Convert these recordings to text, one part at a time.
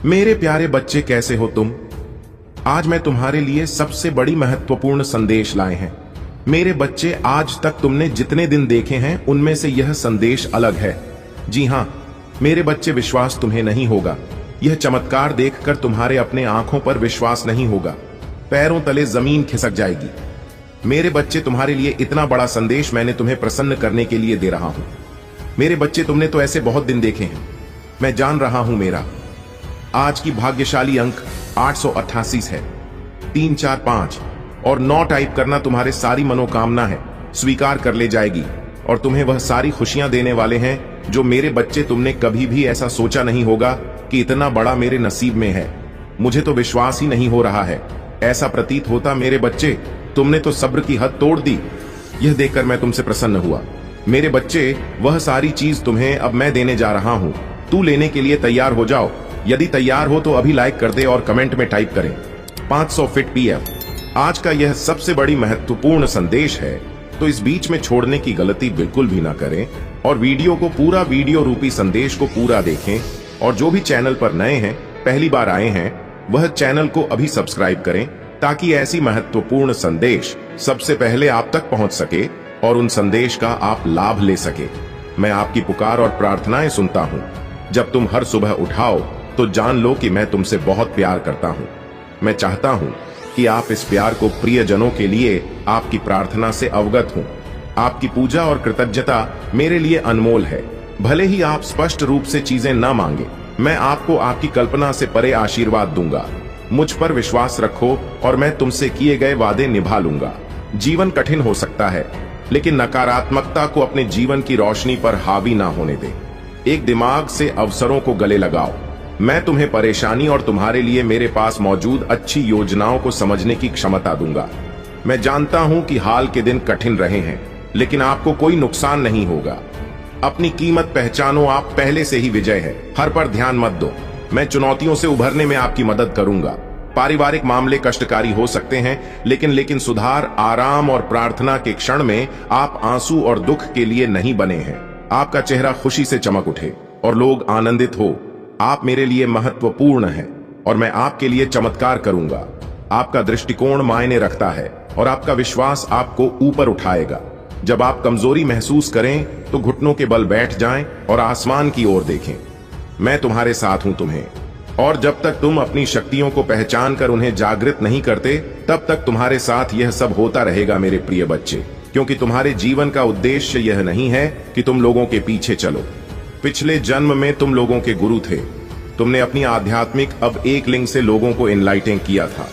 मेरे प्यारे बच्चे, कैसे हो तुम? आज मैं तुम्हारे लिए सबसे बड़ी महत्वपूर्ण संदेश लाए हैं। मेरे बच्चे, आज तक तुमने जितने दिन देखे हैं उनमें से यह संदेश अलग है। जी हां मेरे बच्चे, विश्वास तुम्हें नहीं होगा। यह चमत्कार देखकर तुम्हारे अपने आंखों पर विश्वास नहीं होगा। पैरों तले जमीन खिसक जाएगी। मेरे बच्चे, तुम्हारे लिए इतना बड़ा संदेश मैंने तुम्हें प्रसन्न करने के लिए दे रहा हूं। मेरे बच्चे, तुमने तो ऐसे बहुत दिन देखे हैं, मैं जान रहा हूं। मेरा आज की भाग्यशाली अंक 888 है। 3 4 5 और 9 टाइप करना तुम्हारे सारी मनोकामना है स्वीकार कर ले जाएगी और तुम्हें वह सारी खुशियां देने वाले हैं जो मेरे बच्चे तुमने कभी भी ऐसा सोचा नहीं होगा कि इतना बड़ा मेरे नसीब में है। मुझे तो विश्वास ही नहीं हो रहा है। ऐसा प्रतीत होता मेरे बच्चे तुमने तो सब्र की हद तोड़ दी। यह देखकर मैं तुमसे प्रसन्न हुआ। मेरे बच्चे, वह सारी चीज तुम्हें अब मैं देने जा रहा हूं। तू लेने के लिए तैयार हो जाओ। यदि तैयार हो तो अभी लाइक कर दे और कमेंट में टाइप करें 500 फिट पीएफ। आज का यह सबसे बड़ी महत्वपूर्ण संदेश है, तो इस बीच में छोड़ने की गलती बिल्कुल भी ना करें और वीडियो को पूरा, वीडियो रूपी संदेश को पूरा देखें। और जो भी चैनल पर नए हैं, पहली बार आए हैं, वह चैनल को अभी सब्सक्राइब करें ताकि ऐसी महत्वपूर्ण संदेश सबसे पहले आप तक पहुंच सके और उन संदेश का आप लाभ ले सके। मैं आपकी पुकार और प्रार्थनाएं सुनता हूं। जब तुम हर सुबह उठाओ तो जान लो कि मैं तुमसे बहुत प्यार करता हूं। मैं चाहता हूं कि आप इस प्यार को प्रियजनों के लिए आपकी प्रार्थना से अवगत हों। आपकी पूजा और कृतज्ञता मेरे लिए अनमोल है। भले ही आप स्पष्ट रूप से चीजें न मांगे, मैं आपको आपकी कल्पना से परे आशीर्वाद दूंगा। मुझ पर विश्वास रखो और मैं तुमसे किए गए वादे निभा लूंगा। जीवन कठिन हो सकता है, लेकिन नकारात्मकता को अपने जीवन की रोशनी पर हावी ना होने दे। एक दिमाग से अवसरों को गले लगाओ। मैं तुम्हें परेशानी और तुम्हारे लिए मेरे पास मौजूद अच्छी योजनाओं को समझने की क्षमता दूंगा। मैं जानता हूं कि हाल के दिन कठिन रहे हैं, लेकिन आपको कोई नुकसान नहीं होगा। अपनी कीमत पहचानो, आप पहले से ही विजय है। हर पर ध्यान मत दो। मैं चुनौतियों से उभरने में आपकी मदद करूंगा। पारिवारिक मामले कष्टकारी हो सकते हैं, लेकिन सुधार, आराम और प्रार्थना के क्षण में आप आंसू और दुख के लिए नहीं बने हैं। आपका चेहरा खुशी से चमक उठे और लोग आनंदित हो। आप मेरे लिए महत्वपूर्ण हैं और मैं आपके लिए चमत्कार करूंगा। आपका दृष्टिकोण मायने रखता है और आपका विश्वास आपको ऊपर उठाएगा। जब आप कमजोरी महसूस करें तो घुटनों के बल बैठ जाएं और आसमान की ओर देखें। मैं तुम्हारे साथ हूं तुम्हें। और जब तक तुम अपनी शक्तियों को पहचान कर उन्हें जागृत नहीं करते, तब तक तुम्हारे साथ यह सब होता रहेगा मेरे प्रिय बच्चे। क्योंकि तुम्हारे जीवन का उद्देश्य यह नहीं है कि तुम लोगों के पीछे चलो। पिछले जन्म में तुम लोगों के गुरु थे। तुमने अपनी आध्यात्मिक अब एक लिंग से लोगों को एनलाइटिंग किया था,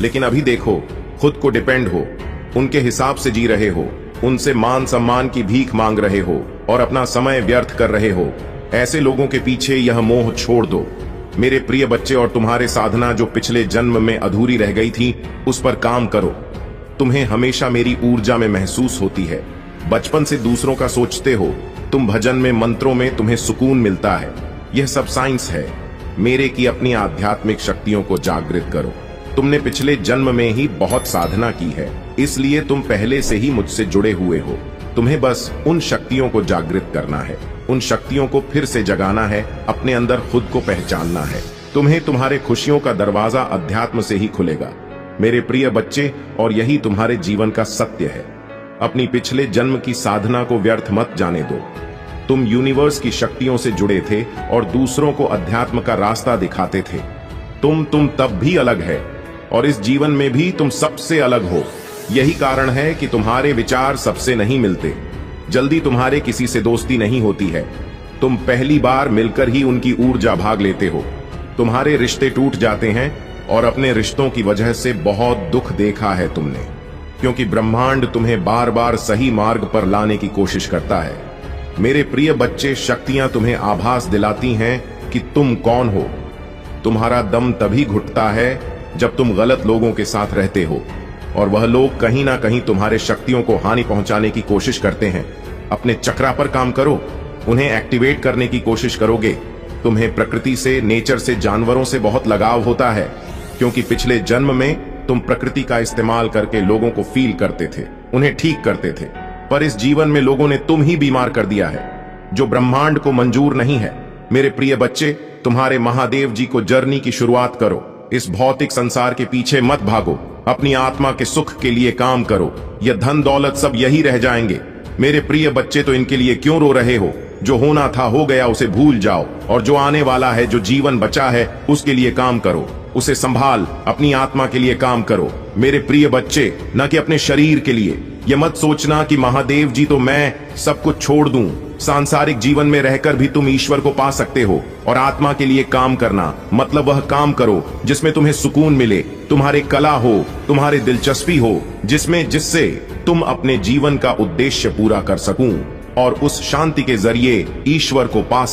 लेकिन अभी देखो, खुद को डिपेंड हो, उनके हिसाब से जी रहे हो, उनसे मान सम्मान की भीख मांग रहे हो और अपना समय व्यर्थ कर रहे हो। ऐसे लोगों के पीछे यह मोह छोड़ दो मेरे प्रिय बच्चे, और तुम्हारे साधना जो पिछले जन्म में अधूरी रह गई थी, उस पर काम करो। तुम्हें हमेशा मेरी ऊर्जा में महसूस होती है। बचपन से दूसरों का सोचते हो। तुम भजन में, मंत्रों में तुम्हें सुकून मिलता है। यह सब साइंस है। मेरे की अपनी आध्यात्मिक शक्तियों को जागृत करो। तुमने पिछले जन्म में ही बहुत साधना की है, इसलिए तुम पहले से ही मुझसे जुड़े हुए हो। तुम्हें बस उन शक्तियों को जागृत करना है, उन शक्तियों को फिर से जगाना है, अपने अंदर खुद को पहचानना है। तुम्हें तुम्हारे खुशियों का दरवाजा अध्यात्म से ही खुलेगा मेरे प्रिय बच्चे, और यही तुम्हारे जीवन का सत्य है। अपनी पिछले जन्म की साधना को व्यर्थ मत जाने दो। तुम यूनिवर्स की शक्तियों से जुड़े थे और दूसरों को अध्यात्म का रास्ता दिखाते थे। तुम तब भी अलग है और इस जीवन में भी तुम सबसे अलग हो। यही कारण है कि तुम्हारे विचार सबसे नहीं मिलते। जल्दी तुम्हारे किसी से दोस्ती नहीं होती है। तुम पहली बार मिलकर ही उनकी ऊर्जा भाग लेते हो। तुम्हारे रिश्ते टूट जाते हैं और अपने रिश्तों की वजह से बहुत दुख देखा है तुमने, क्योंकि ब्रह्मांड तुम्हें बार बार सही मार्ग पर लाने की कोशिश करता है। मेरे प्रिय बच्चे, शक्तियां तुम्हें आभास दिलाती हैं कि तुम कौन हो। तुम्हारा दम तभी घुटता है जब तुम गलत लोगों के साथ रहते हो और वह लोग कहीं ना कहीं तुम्हारे शक्तियों को हानि पहुंचाने की कोशिश करते हैं। अपने चक्रा पर काम करो, उन्हें एक्टिवेट करने की कोशिश करोगे। तुम्हें प्रकृति से, नेचर से, जानवरों से बहुत लगाव होता है, क्योंकि पिछले जन्म में तुम प्रकृति का इस्तेमाल करके लोगों को फील करते थे, उन्हें ठीक करते थे। पर इस जीवन में लोगों ने तुम ही बीमार कर दिया है, जो ब्रह्मांड को मंजूर नहीं है। मेरे प्रिय बच्चे, तुम्हारे महादेव जी को जर्नी की शुरुआत करो। इस भौतिक संसार के पीछे मत भागो, अपनी आत्मा के सुख के लिए काम करो। यह धन दौलत सब यही रह जाएंगे। मेरे प्रिय बच्चे, तो इनके लिए क्यों रो रहे हो? जो होना था हो गया, उसे भूल जाओ, और जो आने वाला है, जो जीवन बचा है, उसके लिए काम करो। उसे संभाल, अपनी आत्मा के लिए काम करो। मेरे प्रिय बच्चे, न कि अपने शरीर के लिए। यह मत सोचना कि महादेव जी तो मैं सब कुछ छोड़ दूं। सांसारिक जीवन में रहकर भी तुम ईश्वर को पा सकते हो, और आत्मा के लिए काम करना मतलब वह काम करो जिसमें तुम्हें सुकून मिले, तुम्हारे कला हो, तुम्हारे दिलचस्पी हो, जिससे तुम अपने जीवन का उद्देश्य पूरा कर सकूं, और उस शांति के जरिए ईश्वर को पा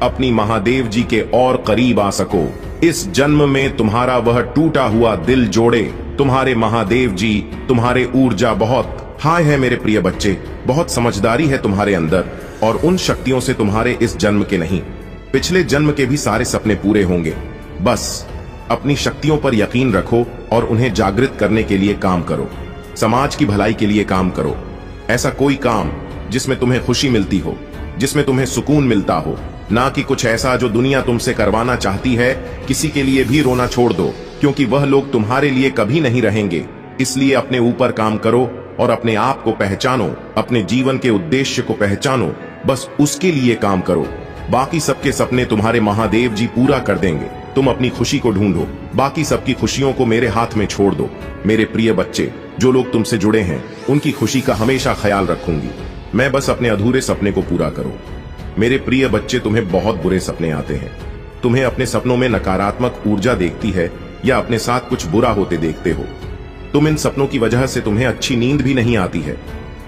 अपनी महादेव जी के और करीब आ सको। इस जन्म में तुम्हारा वह टूटा हुआ दिल जोड़े तुम्हारे महादेव जी। तुम्हारे ऊर्जा बहुत हाय है मेरे प्रिय बच्चे, बहुत समझदारी है तुम्हारे अंदर, और उन शक्तियों से तुम्हारे इस जन्म के नहीं, पिछले जन्म के भी सारे सपने पूरे होंगे। बस अपनी शक्तियों पर यकीन रखो और उन्हें जागृत करने के लिए काम करो। समाज की भलाई के लिए काम करो। ऐसा कोई काम जिसमें तुम्हें खुशी मिलती हो, जिसमें तुम्हें सुकून मिलता हो, ना कि कुछ ऐसा जो दुनिया तुमसे करवाना चाहती है। किसी के लिए भी रोना छोड़ दो, क्योंकि वह लोग तुम्हारे लिए कभी नहीं रहेंगे। इसलिए अपने ऊपर काम करो और अपने आप को पहचानो, अपने जीवन के उद्देश्य को पहचानो, बस उसके लिए काम करो। बाकी सबके सपने तुम्हारे महादेव जी पूरा कर देंगे। तुम अपनी खुशी को ढूंढो, बाकी सबकी खुशियों को मेरे हाथ में छोड़ दो। मेरे प्रिय बच्चे, जो लोग तुमसे जुड़े हैं, उनकी खुशी का हमेशा ख्याल रखूंगी मैं। बस अपने अधूरे सपने को पूरा करो। मेरे प्रिय बच्चे, तुम्हें बहुत बुरे सपने आते हैं। तुम्हें अपने सपनों में नकारात्मक ऊर्जा देखती है या अपने साथ कुछ बुरा होते देखते हो। तुम इन सपनों की वजह से तुम्हें अच्छी नींद भी नहीं आती है,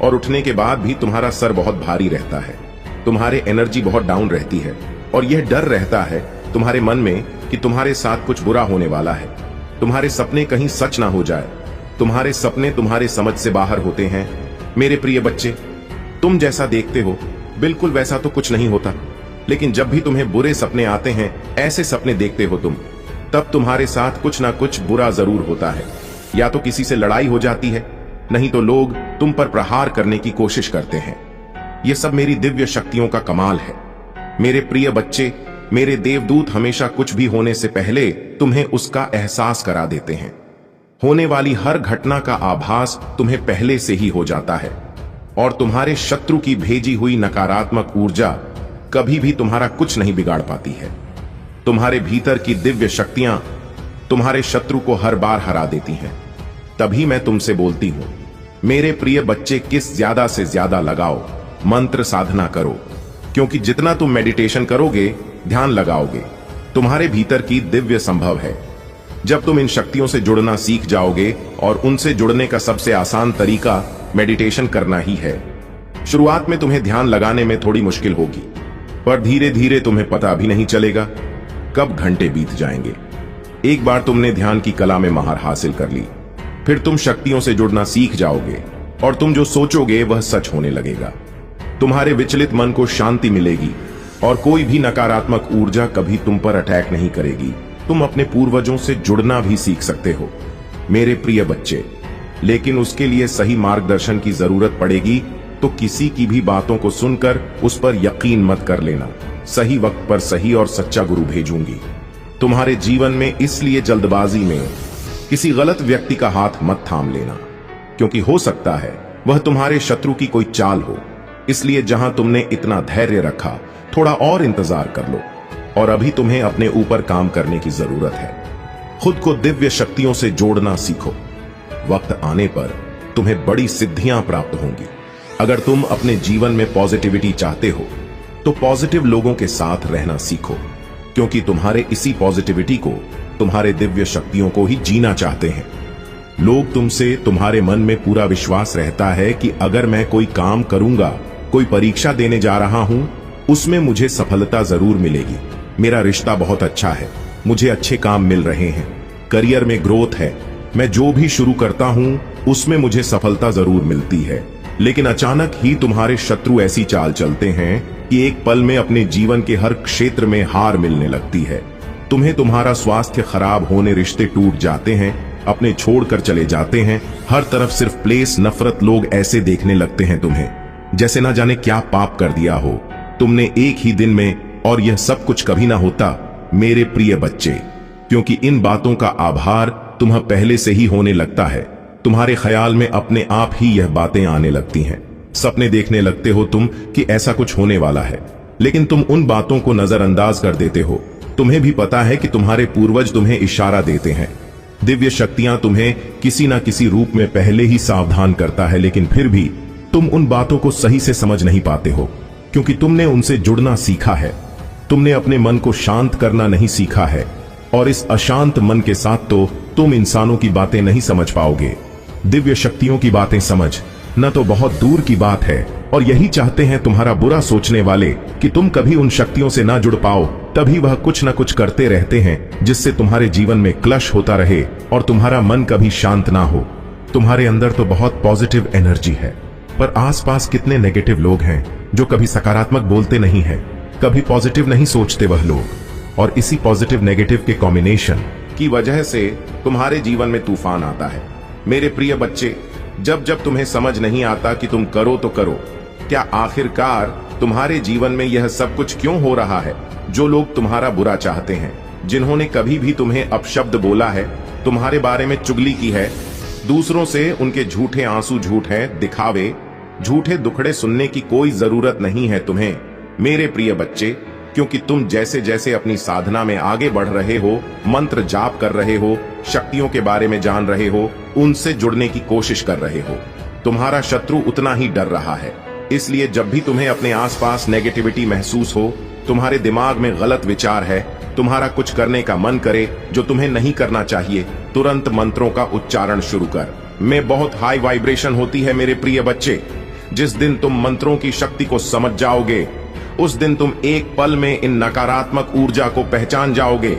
और उठने के बाद भी तुम्हारा सर बहुत भारी रहता है। तुम्हारे एनर्जी बहुत डाउन रहती है, और यह डर रहता है तुम्हारे मन में कि तुम्हारे साथ कुछ बुरा होने वाला है। तुम्हारे सपने कहीं सच ना हो जाए। तुम्हारे सपने तुम्हारे समझ से बाहर होते हैं। मेरे प्रिय बच्चे, तुम जैसा देखते हो बिल्कुल वैसा तो कुछ नहीं होता, लेकिन जब भी तुम्हें बुरे सपने आते हैं, ऐसे सपने देखते हो तुम, तब तुम्हारे साथ कुछ ना कुछ बुरा जरूर होता है। या तो किसी से लड़ाई हो जाती है, नहीं तो लोग तुम पर प्रहार करने की कोशिश करते हैं। यह सब मेरी दिव्य शक्तियों का कमाल है। मेरे प्रिय बच्चे, मेरे देवदूत हमेशा कुछ भी होने से पहले तुम्हें उसका एहसास करा देते हैं। होने वाली हर घटना का आभास तुम्हें पहले से ही हो जाता है, और तुम्हारे शत्रु की भेजी हुई नकारात्मक ऊर्जा कभी भी तुम्हारा कुछ नहीं बिगाड़ पाती है। तुम्हारे भीतर की दिव्य शक्तियां तुम्हारे शत्रु को हर बार हरा देती हैं। तभी मैं तुमसे बोलती हूं, मेरे प्रिय बच्चे, किस ज्यादा से ज्यादा लगाओ, मंत्र साधना करो, क्योंकि जितना तुम मेडिटेशन करोगे, ध्यान लगाओगे, तुम्हारे भीतर की दिव्य संभव है। जब तुम इन शक्तियों से जुड़ना सीख जाओगे, और उनसे जुड़ने का सबसे आसान तरीका मेडिटेशन करना ही है। शुरुआत में तुम्हें ध्यान लगाने में थोड़ी मुश्किल होगी, पर धीरे धीरे तुम्हें पता भी नहीं चलेगा कब घंटे बीत जाएंगे। एक बार तुमने ध्यान की कला में महारत हासिल कर ली, फिर तुम शक्तियों से जुड़ना सीख जाओगे, और तुम जो सोचोगे वह सच होने लगेगा। तुम्हारे विचलित मन को शांति मिलेगी, और कोई भी नकारात्मक ऊर्जा कभी तुम पर अटैक नहीं करेगी। तुम अपने पूर्वजों से जुड़ना भी सीख सकते हो मेरे प्रिय बच्चे, लेकिन उसके लिए सही मार्गदर्शन की जरूरत पड़ेगी। तो किसी की भी बातों को सुनकर उस पर यकीन मत कर लेना। सही वक्त पर सही और सच्चा गुरु भेजूंगी तुम्हारे जीवन में। इसलिए जल्दबाजी में किसी गलत व्यक्ति का हाथ मत थाम लेना, क्योंकि हो सकता है वह तुम्हारे शत्रु की कोई चाल हो। इसलिए जहां तुमने इतना धैर्य रखा, थोड़ा और इंतजार कर लो, और अभी तुम्हें अपने ऊपर काम करने की जरूरत है। खुद को दिव्य शक्तियों से जोड़ना सीखो। वक्त आने पर तुम्हें बड़ी सिद्धियां प्राप्त होंगी। अगर तुम अपने जीवन में पॉजिटिविटी चाहते हो, तो पॉजिटिव लोगों के साथ रहना सीखो, क्योंकि तुम्हारे इसी पॉजिटिविटी को, तुम्हारे दिव्य शक्तियों को ही जीना चाहते हैं। लोग तुमसे, तुम्हारे मन में पूरा विश्वास रहता है कि अगर मैं कोई काम करूंगा, कोई परीक्षा देने जा रहा हूं, उसमें मुझे सफलता जरूर मिलेगी। मेरा रिश्ता बहुत अच्छा है, मुझे अच्छे काम मिल रहे हैं, करियर में ग्रोथ है, मैं जो भी शुरू करता हूं उसमें मुझे सफलता जरूर मिलती है। लेकिन अचानक ही तुम्हारे शत्रु ऐसी चाल चलते हैं कि एक पल में अपने जीवन के हर क्षेत्र में हार मिलने लगती है। तुम्हें तुम्हारा स्वास्थ्य खराब होने, रिश्ते टूट जाते हैं, अपने छोड़कर चले जाते हैं, हर तरफ सिर्फ प्लेस, नफरत, लोग ऐसे देखने लगते हैं तुम्हें जैसे ना जाने क्या पाप कर दिया हो। तुमने एक ही दिन में और यह सब कुछ कभी ना होता मेरे प्रिय बच्चे, क्योंकि इन बातों का आभार तुम्हें पहले से ही होने लगता है। तुम्हारे ख्याल में अपने आप ही यह बातें आने लगती हैं। सपने देखने लगते हो तुम कि ऐसा कुछ होने वाला है, लेकिन तुम उन बातों को नजरअंदाज कर देते हो। तुम्हें भी पता है कि तुम्हारे पूर्वज तुम्हें इशारा देते हैं। दिव्य शक्तियां तुम्हें किसी ना किसी रूप में पहले ही सावधान करता है, लेकिन फिर भी तुम उन बातों को सही से समझ नहीं पाते हो, क्योंकि तुमने उनसे जुड़ना सीखा है। तुमने अपने मन को शांत करना नहीं सीखा है, और इस अशांत मन के साथ तो तुम इंसानों की बातें नहीं समझ पाओगे। दिव्य शक्तियों की बातें समझ न तो बहुत दूर की बात है, और यही चाहते हैं तुम्हारा बुरा सोचने वाले कि तुम कभी उन शक्तियों से ना जुड़ पाओ। तभी वह कुछ न कुछ करते रहते हैं जिससे तुम्हारे जीवन में क्लश होता रहे और तुम्हारा मन कभी शांत ना हो। तुम्हारे अंदर तो बहुत पॉजिटिव एनर्जी है, पर आसपास कितने नेगेटिव लोग हैं जो कभी सकारात्मक बोलते नहीं है, कभी पॉजिटिव नहीं सोचते वह लोग। और इसी पॉजिटिव नेगेटिव के कॉम्बिनेशन की वजह से तुम्हारे जीवन में तूफान आता है। मेरे प्रिय बच्चे, जब जब तुम्हें समझ नहीं आता कि तुम करो तो करो, क्या आखिरकार तुम्हारे जीवन में यह सब कुछ क्यों हो रहा है? जो लोग तुम्हारा बुरा चाहते हैं, जिन्होंने कभी भी तुम्हें अपशब्द बोला है, तुम्हारे बारे में चुगली की है, दूसरों से उनके झूठे आंसू, झूठे दिखावे, झूठे दुखड़े सुनने की कोई जरूरत नहीं है तुम्हें मेरे प्रिय बच्चे, क्योंकि तुम जैसे जैसे अपनी साधना में आगे बढ़ रहे हो, मंत्र जाप कर रहे हो, शक्तियों के बारे में जान रहे हो, उनसे जुड़ने की कोशिश कर रहे हो, तुम्हारा शत्रु उतना ही डर रहा है। इसलिए जब भी तुम्हें अपने आसपास नेगेटिविटी महसूस हो, तुम्हारे दिमाग में गलत विचार है, तुम्हारा कुछ करने का मन करे जो तुम्हें नहीं करना चाहिए, तुरंत मंत्रों का उच्चारण शुरू कर। में बहुत हाई वाइब्रेशन होती है मेरे प्रिय बच्चे। जिस दिन तुम मंत्रों की शक्ति को समझ जाओगे, उस दिन तुम एक पल में इन नकारात्मक ऊर्जा को पहचान जाओगे,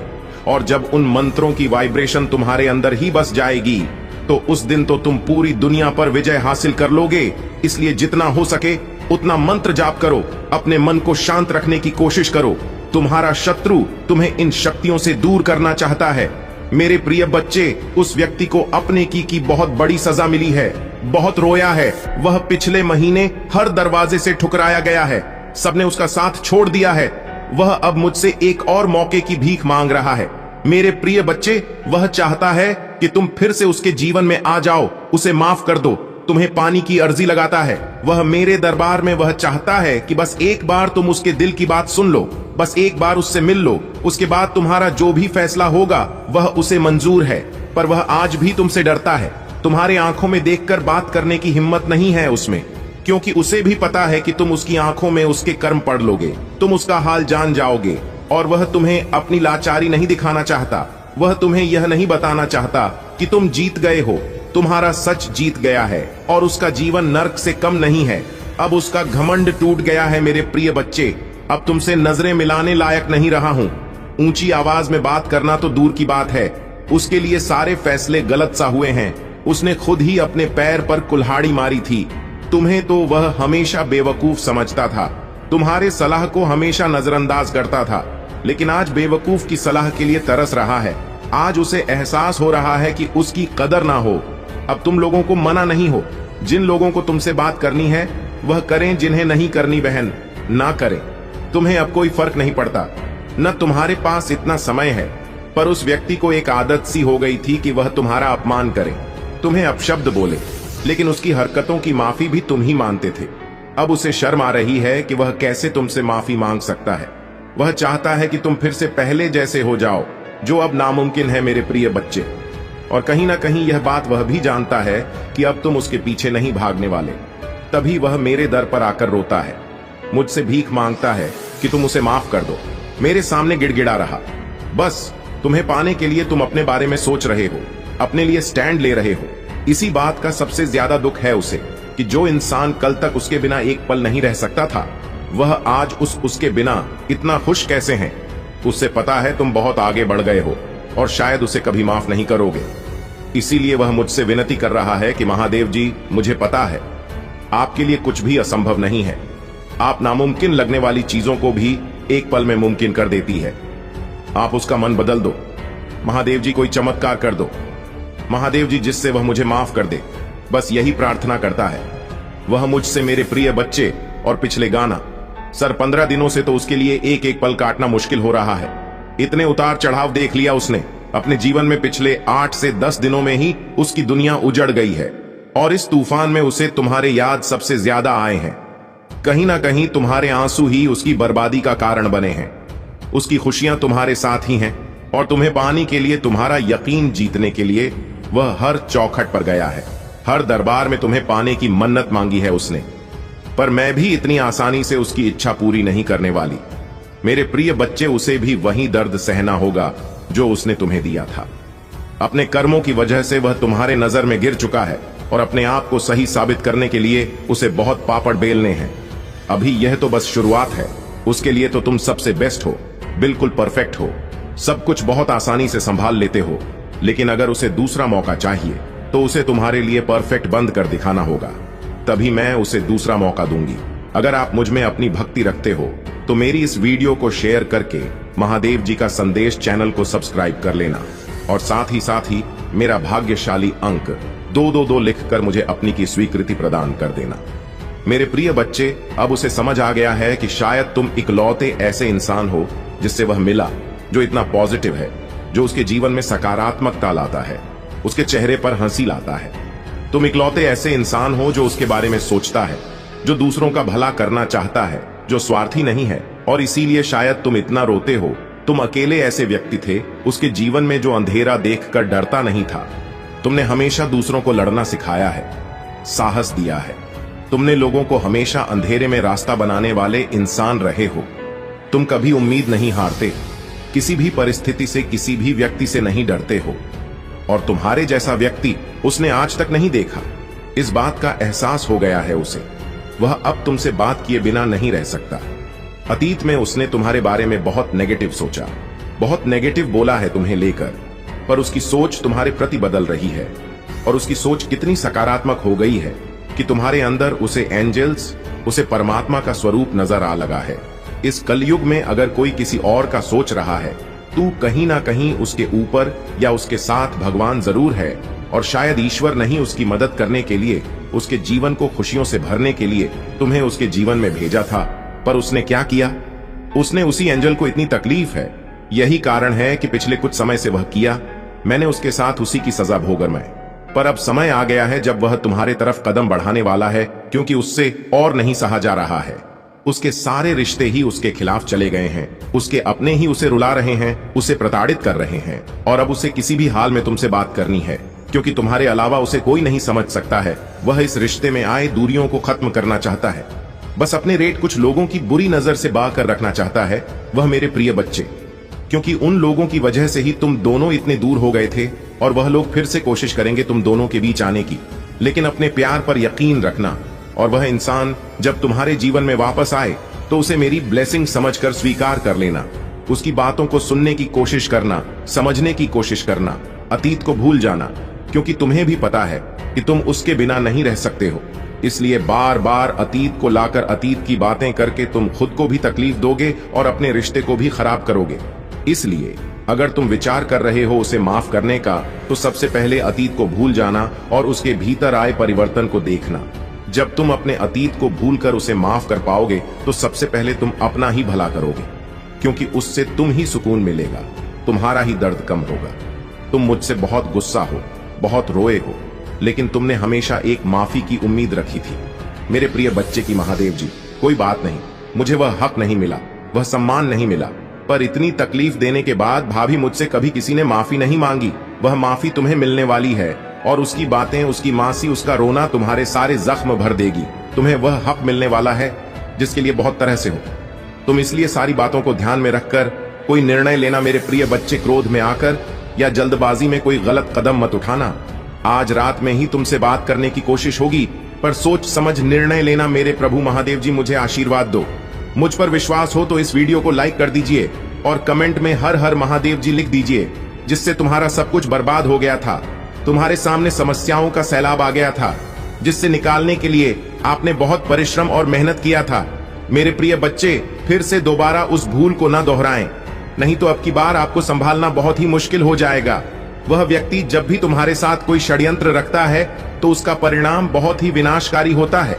और जब उन मंत्रों की वाइब्रेशन तुम्हारे अंदर ही बस जाएगी, तो उस दिन तो तुम पूरी दुनिया पर विजय हासिल कर लोगे। इसलिए जितना हो सके उतना मंत्र जाप करो, अपने मन को शांत रखने की कोशिश करो। तुम्हारा शत्रु तुम्हें इन शक्तियों से दूर करना चाहता है। मेरे प्रिय बच्चे, उस व्यक्ति को अपने की बहुत बड़ी सजा मिली है, बहुत रोया है। वह पिछले महीने हर दरवाजे से ठुकराया गया है, सबने उसका साथ छोड़ दिया है। वह अब मुझसे एक और मौके की भीख मांग रहा है। मेरे प्रिय बच्चे, वह चाहता है कि तुम फिर से उसके जीवन में आ जाओ, उसे माफ कर दो। तुम्हें पानी की अर्जी लगाता है वह मेरे दरबार में। वह चाहता है कि बस एक बार तुम उसके दिल की बात सुन लो, बस एक बार उससे मिल लो, उसके बाद तुम्हारा जो भी फैसला होगा वह उसे मंजूर है। पर वह आज भी तुमसे डरता है। तुम्हारे आंखों में देखकर बात करने की हिम्मत नहीं है उसमें, क्योंकि उसे भी पता है कि तुम उसकी आंखों में उसके कर्म पढ़ लोगे, तुम उसका हाल जान जाओगे। और वह तुम्हें अपनी लाचारी नहीं दिखाना चाहता। वह तुम्हें यह नहीं बताना चाहता कि तुम जीत गए हो। तुम्हारा सच जीत गया है और उसका जीवन नर्क से कम नहीं है। अब उसका घमंड टूट गया है मेरे प्रिय बच्चे। अब तुमसे नजरें मिलाने लायक नहीं रहा हूं। ऊंची आवाज में बात करना तो दूर की बात है, उसके लिए सारे फैसले गलत सा हुए हैं। उसने खुद ही अपने पैर पर कुल्हाड़ी मारी थी। तुम्हें तो वह हमेशा बेवकूफ समझता था, तुम्हारे सलाह को हमेशा नजरअंदाज करता था, लेकिन आज बेवकूफ की सलाह के लिए तरस रहा है। आज उसे एहसास हो रहा है कि उसकी कदर ना हो। अब तुम लोगों को मना नहीं हो। जिन लोगों को तुमसे बात करनी है वह करें, जिन्हें नहीं करनी बहन ना करें। तुम्हें अब कोई फर्क नहीं पड़ता, न तुम्हारे पास इतना समय है। पर उस व्यक्ति को एक आदत सी हो गई थी कि वह तुम्हारा अपमान करे, तुम्हें अपशब्द बोले, लेकिन उसकी हरकतों की माफी भी तुम ही मानते थे। अब उसे शर्म आ रही है कि वह कैसे तुमसे माफी मांग सकता है। वह चाहता है कि तुम फिर से पहले जैसे हो जाओ, जो अब नामुमकिन है मेरे प्रिय बच्चे। और कहीं ना कहीं यह बात वह भी जानता है कि अब तुम उसके पीछे नहीं भागने वाले। तभी वह मेरे दर पर आकर रोता है, मुझसे भीख मांगता है कि तुम उसे माफ कर दो। मेरे सामने गिड़गिड़ा रहा। बस तुम्हें पाने के लिए तुम अपने बारे में सोच रहे हो, अपने लिए स्टैंड ले रहे हो। इसी बात का सबसे ज्यादा दुख है उसे कि जो इंसान कल तक उसके बिना एक पल नहीं रह सकता था, वह आज उसके बिना इतना खुश कैसे है। उससे पता है तुम बहुत आगे बढ़ गए हो और शायद उसे कभी माफ नहीं करोगे। इसीलिए वह मुझसे विनती कर रहा है कि महादेव जी, मुझे पता है आपके लिए कुछ भी असंभव नहीं है। आप नामुमकिन लगने वाली चीजों को भी एक पल में मुमकिन कर देती है। आप उसका मन बदल दो महादेव जी, कोई चमत्कार कर दो महादेव जी, जिससे वह मुझे माफ कर दे। बस यही प्रार्थना करता है वह मुझसे। मेरे प्रिय बच्चे, और पिछले गाना सर 15 दिनों से तो उसके लिए एक एक पल काटना मुश्किल हो रहा है। इतने उतार चढ़ाव देख लिया उसने। अपने जीवन में पिछले 8 से 10 दिनों में ही उसकी दुनिया उजड़ गई है और इस तूफान में उसे तुम्हारे याद सबसे ज्यादा आए हैं। कहीं ना कहीं तुम्हारे आंसू ही उसकी बर्बादी का कारण बने हैं। उसकी खुशियां तुम्हारे साथ ही हैं और तुम्हें पाने के लिए, तुम्हारा यकीन जीतने के लिए वह हर चौखट पर गया है। हर दरबार में तुम्हें पाने की मन्नत मांगी है उसने, पर मैं भी इतनी आसानी से उसकी इच्छा पूरी नहीं करने वाली। मेरे प्रिय बच्चे, उसे भी वही दर्द सहना होगा जो उसने तुम्हें दिया था। अपने कर्मों की वजह से वह तुम्हारे नजर में गिर चुका है और अपने आप को सही साबित करने के लिए उसे बहुत पापड़ बेलने हैं। अभी यह तो बस शुरुआत है। उसके लिए तो तुम सबसे बेस्ट हो, बिल्कुल परफेक्ट हो, सब कुछ बहुत आसानी से संभाल लेते हो। लेकिन अगर उसे दूसरा मौका चाहिए तो उसे तुम्हारे लिए परफेक्ट बंद कर दिखाना होगा, तभी मैं उसे दूसरा मौका दूंगी। अगर आप मुझ में अपनी भक्ति रखते हो तो मेरी इस वीडियो को शेयर करके महादेव जी का संदेश चैनल को सब्सक्राइब कर लेना और साथ ही मेरा भाग्यशाली अंक 222 लिखकर मुझे अपनी की स्वीकृति प्रदान कर देना। मेरे प्रिय बच्चे, अब उसे समझ आ गया है कि शायद तुम इकलौते ऐसे इंसान हो जिससे वह मिला, जो इतना पॉजिटिव है, जो उसके जीवन में सकारात्मकता लाता है, उसके चेहरे पर हंसी लाता है। तुम इकलौते ऐसे इंसान हो जो उसके बारे में सोचता है, जो दूसरों का भला करना चाहता है, जो स्वार्थी नहीं है। और इसीलिए शायद तुम इतना रोते हो। तुम अकेले ऐसे व्यक्ति थे उसके जीवन में जो अंधेरा देखकर डरता नहीं था। तुमने हमेशा दूसरों को लड़ना सिखाया है, साहस दिया है। तुमने लोगों को हमेशा अंधेरे में रास्ता बनाने वाले इंसान रहे हो। तुम कभी उम्मीद नहीं हारते, किसी भी परिस्थिति से, किसी भी व्यक्ति से नहीं डरते हो। और तुम्हारे जैसा व्यक्ति उसने आज तक नहीं देखा। इस बात का एहसास हो गया है उसे। वह अब तुमसे बात किए बिना नहीं रह सकता। अतीत में उसने तुम्हारे बारे में बहुत नेगेटिव सोचा, बहुत नेगेटिव बोला है तुम्हें लेकर, पर उसकी सोच तुम्हारे प्रति बदल रही है और उसकी सोच कितनी सकारात्मक हो गई है कि तुम्हारे अंदर उसे एंजल्स, उसे परमात्मा का स्वरूप नजर आ लगा है। इस कलयुग में अगर कोई किसी और का सोच रहा है, तू कहीं ना कहीं उसके ऊपर या उसके साथ भगवान जरूर है और शायद ईश्वर नहीं उसकी मदद करने के लिए, उसके जीवन को खुशियों से भरने के लिए तुम्हें उसके जीवन में भेजा था। पर उसने क्या किया? उसने उसी एंजल को इतनी तकलीफ है, यही कारण है कि पिछले कुछ समय से वह किया। मैंने उसके साथ उसी की सजा भोगर मैं। पर अब समय आ गया है जब वह तुम्हारे तरफ कदम बढ़ाने वाला है, क्योंकि उससे और नहीं सहा जा रहा है। उसके सारे रिश्ते ही उसके खिलाफ चले गए हैं। उसके अपने ही उसे रुला रहे हैं, उसे प्रताड़ित कर रहे हैं। और अब उसे किसी भी हाल में तुमसे बात करनी है, क्योंकि तुम्हारे अलावा उसे कोई नहीं समझ सकता है। वह इस रिश्ते में आए दूरियों को खत्म करना चाहता है। बस अपने रेट कुछ लोगों की बुरी नजर से बा कर रखना चाहता है। वह मेरे प्रिय बच्चे, क्योंकि उन लोगों की वजह से ही तुम दोनों इतने दूर हो गए थे और वह लोग फिर से कोशिश करेंगे तुम दोनों के बीच आने की। लेकिन अपने प्यार पर यकीन रखना, और वह इंसान जब तुम्हारे जीवन में वापस आए तो उसे मेरी ब्लेसिंग समझकर स्वीकार कर लेना। उसकी बातों को सुनने की कोशिश करना, समझने की कोशिश करना, अतीत को भूल जाना, क्योंकि तुम्हें भी पता है कि तुम उसके बिना नहीं रह सकते हो। इसलिए बार बार अतीत को लाकर अतीत की बातें करके तुम खुद को भी तकलीफ दोगे और अपने रिश्ते को भी खराब करोगे। इसलिए अगर तुम विचार कर रहे हो उसे माफ करने का, तो सबसे पहले अतीत को भूल जाना और उसके भीतर आए परिवर्तन को देखना। जब तुम अपने अतीत को भूलकर उसे माफ कर पाओगे तो सबसे पहले तुम अपना ही भला करोगे, क्योंकि उससे तुम ही सुकून मिलेगा, तुम्हारा ही दर्द कम होगा। तुम मुझसे बहुत गुस्सा हो, बहुत रोए हो, लेकिन तुमने हमेशा एक माफी की उम्मीद रखी थी। मेरे प्रिय बच्चे की महादेव जी, कोई बात नहीं, मुझे वह हक नहीं मिला, वह सम्मान नहीं मिला, पर इतनी तकलीफ देने के बाद भाभी मुझसे कभी किसी ने माफी नहीं मांगी। वह माफी तुम्हें मिलने वाली है और उसकी बातें, उसकी मासी, उसका रोना तुम्हारे सारे जख्म भर देगी। तुम्हें वह हक मिलने वाला है जिसके लिए बहुत तरह से हो। तुम इसलिए सारी बातों को ध्यान में रखकर कोई निर्णय लेना मेरे प्रिय बच्चे, क्रोध में आकर या जल्दबाजी में कोई गलत कदम मत उठाना। आज रात में ही तुमसे बात करने की कोशिश होगी, पर सोच समझ निर्णय लेना। मेरे प्रभु महादेव जी, मुझे आशीर्वाद दो। मुझ पर विश्वास हो तो इस वीडियो को लाइक कर दीजिए और कमेंट में हर हर महादेव जी लिख दीजिए, जिससे तुम्हारा सब कुछ बर्बाद हो गया था। तुम्हारे सामने समस्याओं का सैलाब आ गया था, जिससे निकालने के लिए आपने बहुत परिश्रम और मेहनत किया था। मेरे प्रिय बच्चे, फिर से दोबारा उस भूल को न दोहराएं, नहीं तो अब की बार आपको संभालना बहुत ही मुश्किल हो जाएगा। वह व्यक्ति जब भी तुम्हारे साथ कोई षड्यंत्र रखता है तो उसका परिणाम बहुत ही विनाशकारी होता है।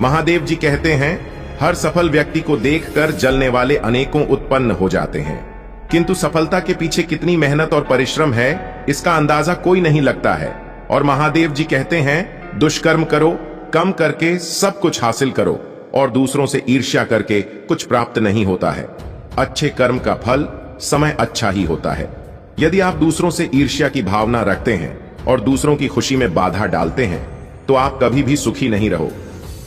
महादेव जी कहते हैं, हर सफल व्यक्ति को देखकर जलने वाले अनेकों उत्पन्न हो जाते हैं, किंतु सफलता के पीछे कितनी मेहनत और परिश्रम है इसका अंदाजा कोई नहीं लगता है। और महादेव जी कहते हैं, दुष्कर्म करो, कम करके सब कुछ हासिल करो, और दूसरों से ईर्ष्या करके कुछ प्राप्त नहीं होता है। अच्छे कर्म का फल समय अच्छा ही होता है। यदि आप दूसरों से ईर्ष्या की भावना रखते हैं और दूसरों की खुशी में बाधा डालते हैं तो आप कभी भी सुखी नहीं रहो,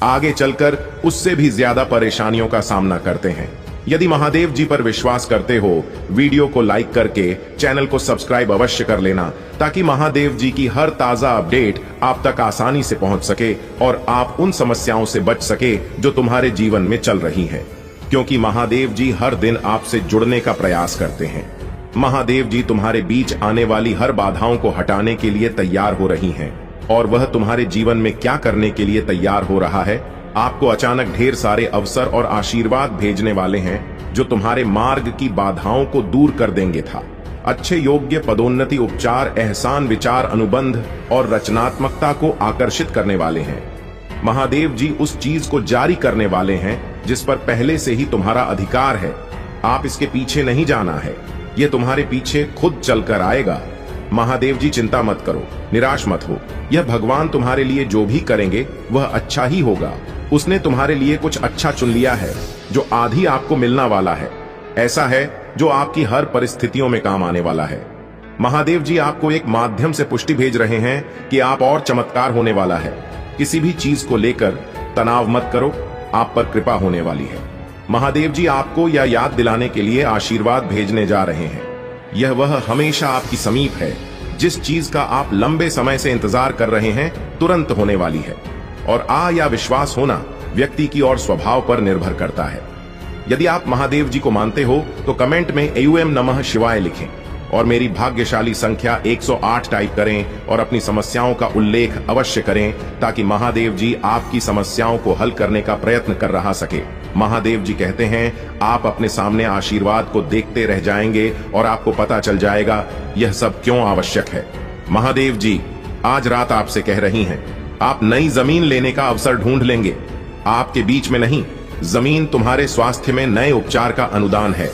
आगे चलकर उससे भी ज्यादा परेशानियों का सामना करते हैं। यदि महादेव जी पर विश्वास करते हो, वीडियो को लाइक करके चैनल को सब्सक्राइब अवश्य कर लेना, ताकि महादेव जी की हर ताजा अपडेट आप तक आसानी से पहुंच सके और आप उन समस्याओं से बच सके जो तुम्हारे जीवन में चल रही हैं। क्योंकि महादेव जी हर दिन आपसे जुड़ने का प्रयास करते हैं। महादेव जी तुम्हारे बीच आने वाली हर बाधाओं को हटाने के लिए तैयार हो रही हैं, और वह तुम्हारे जीवन में क्या करने के लिए तैयार हो रहा है, आपको अचानक ढेर सारे अवसर और आशीर्वाद भेजने वाले हैं जो तुम्हारे मार्ग की बाधाओं को दूर कर देंगे था। अच्छे योग्य पदोन्नति, उपचार, एहसान, विचार, अनुबंध और रचनात्मकता को आकर्षित करने वाले हैं। महादेव जी उस चीज को जारी करने वाले हैं जिस पर पहले से ही तुम्हारा अधिकार है। आप इसके पीछे नहीं जाना है, यह तुम्हारे पीछे खुद चलकर आएगा। महादेव जी चिंता मत करो, निराश मत हो। यह भगवान तुम्हारे लिए जो भी करेंगे वह अच्छा ही होगा। उसने तुम्हारे लिए कुछ अच्छा चुन लिया है जो आधी आपको मिलना वाला है। ऐसा है जो आपकी हर परिस्थितियों में काम आने वाला है। महादेव जी आपको एक माध्यम से पुष्टि भेज रहे हैं कि आप और चमत्कार होने वाला है। किसी भी चीज को लेकर तनाव मत करो, आप पर कृपा होने वाली है। महादेव जी आपको यह याद दिलाने के लिए आशीर्वाद भेजने जा रहे हैं। यह वह हमेशा आपकी समीप है। जिस चीज का आप लंबे समय से इंतजार कर रहे हैं तुरंत होने वाली है। और या विश्वास होना व्यक्ति की और स्वभाव पर निर्भर करता है। यदि आप महादेव जी को मानते हो तो कमेंट में एयूएम नमः शिवाय लिखें और मेरी भाग्यशाली संख्या 108 टाइप करें और अपनी समस्याओं का उल्लेख अवश्य करें, ताकि महादेव जी आपकी समस्याओं को हल करने का प्रयत्न कर रहा सके। महादेव जी कहते हैं, आप अपने सामने आशीर्वाद को देखते रह जाएंगे और आपको पता चल जाएगा यह सब क्यों आवश्यक है। महादेव जी आज रात आपसे कह रही हैं, आप नई जमीन लेने का अवसर ढूंढ लेंगे। आपके बीच में नहीं, जमीन तुम्हारे स्वास्थ्य में नए उपचार का अनुदान है।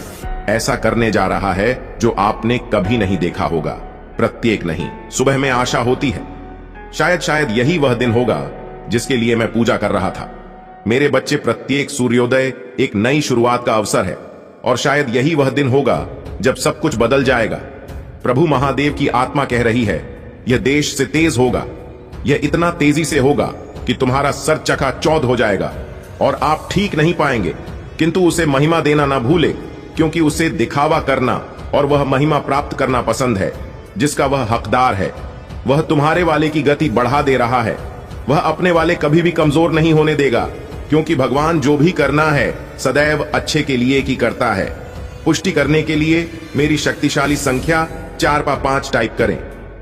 ऐसा करने जा रहा है जो आपने कभी नहीं देखा होगा। प्रत्येक नहीं, सुबह में आशा होती है। शायद यही वह दिन होगा जिसके लिए मैं पूजा कर रहा था। मेरे बच्चे, प्रत्येक सूर्योदय एक नई शुरुआत का अवसर है, और शायद यही वह दिन होगा जब सब कुछ बदल जाएगा। प्रभु महादेव की आत्मा कह रही है, यह देश से तेज होगा। यह इतना तेजी से होगा कि तुम्हारा सर चकाचौंध हो जाएगा और आप ठीक नहीं पाएंगे। किंतु उसे महिमा देना ना भूले, क्योंकि उसे दिखावा करना और वह महिमा प्राप्त करना पसंद है जिसका वह हकदार है। वह तुम्हारे वाले की गति बढ़ा दे रहा है। वह अपने वाले कभी भी कमजोर नहीं होने देगा, क्योंकि भगवान जो भी करना है सदैव अच्छे के लिए ही करता है। पुष्टि करने के लिए मेरी शक्तिशाली संख्या 4/5 टाइप करें।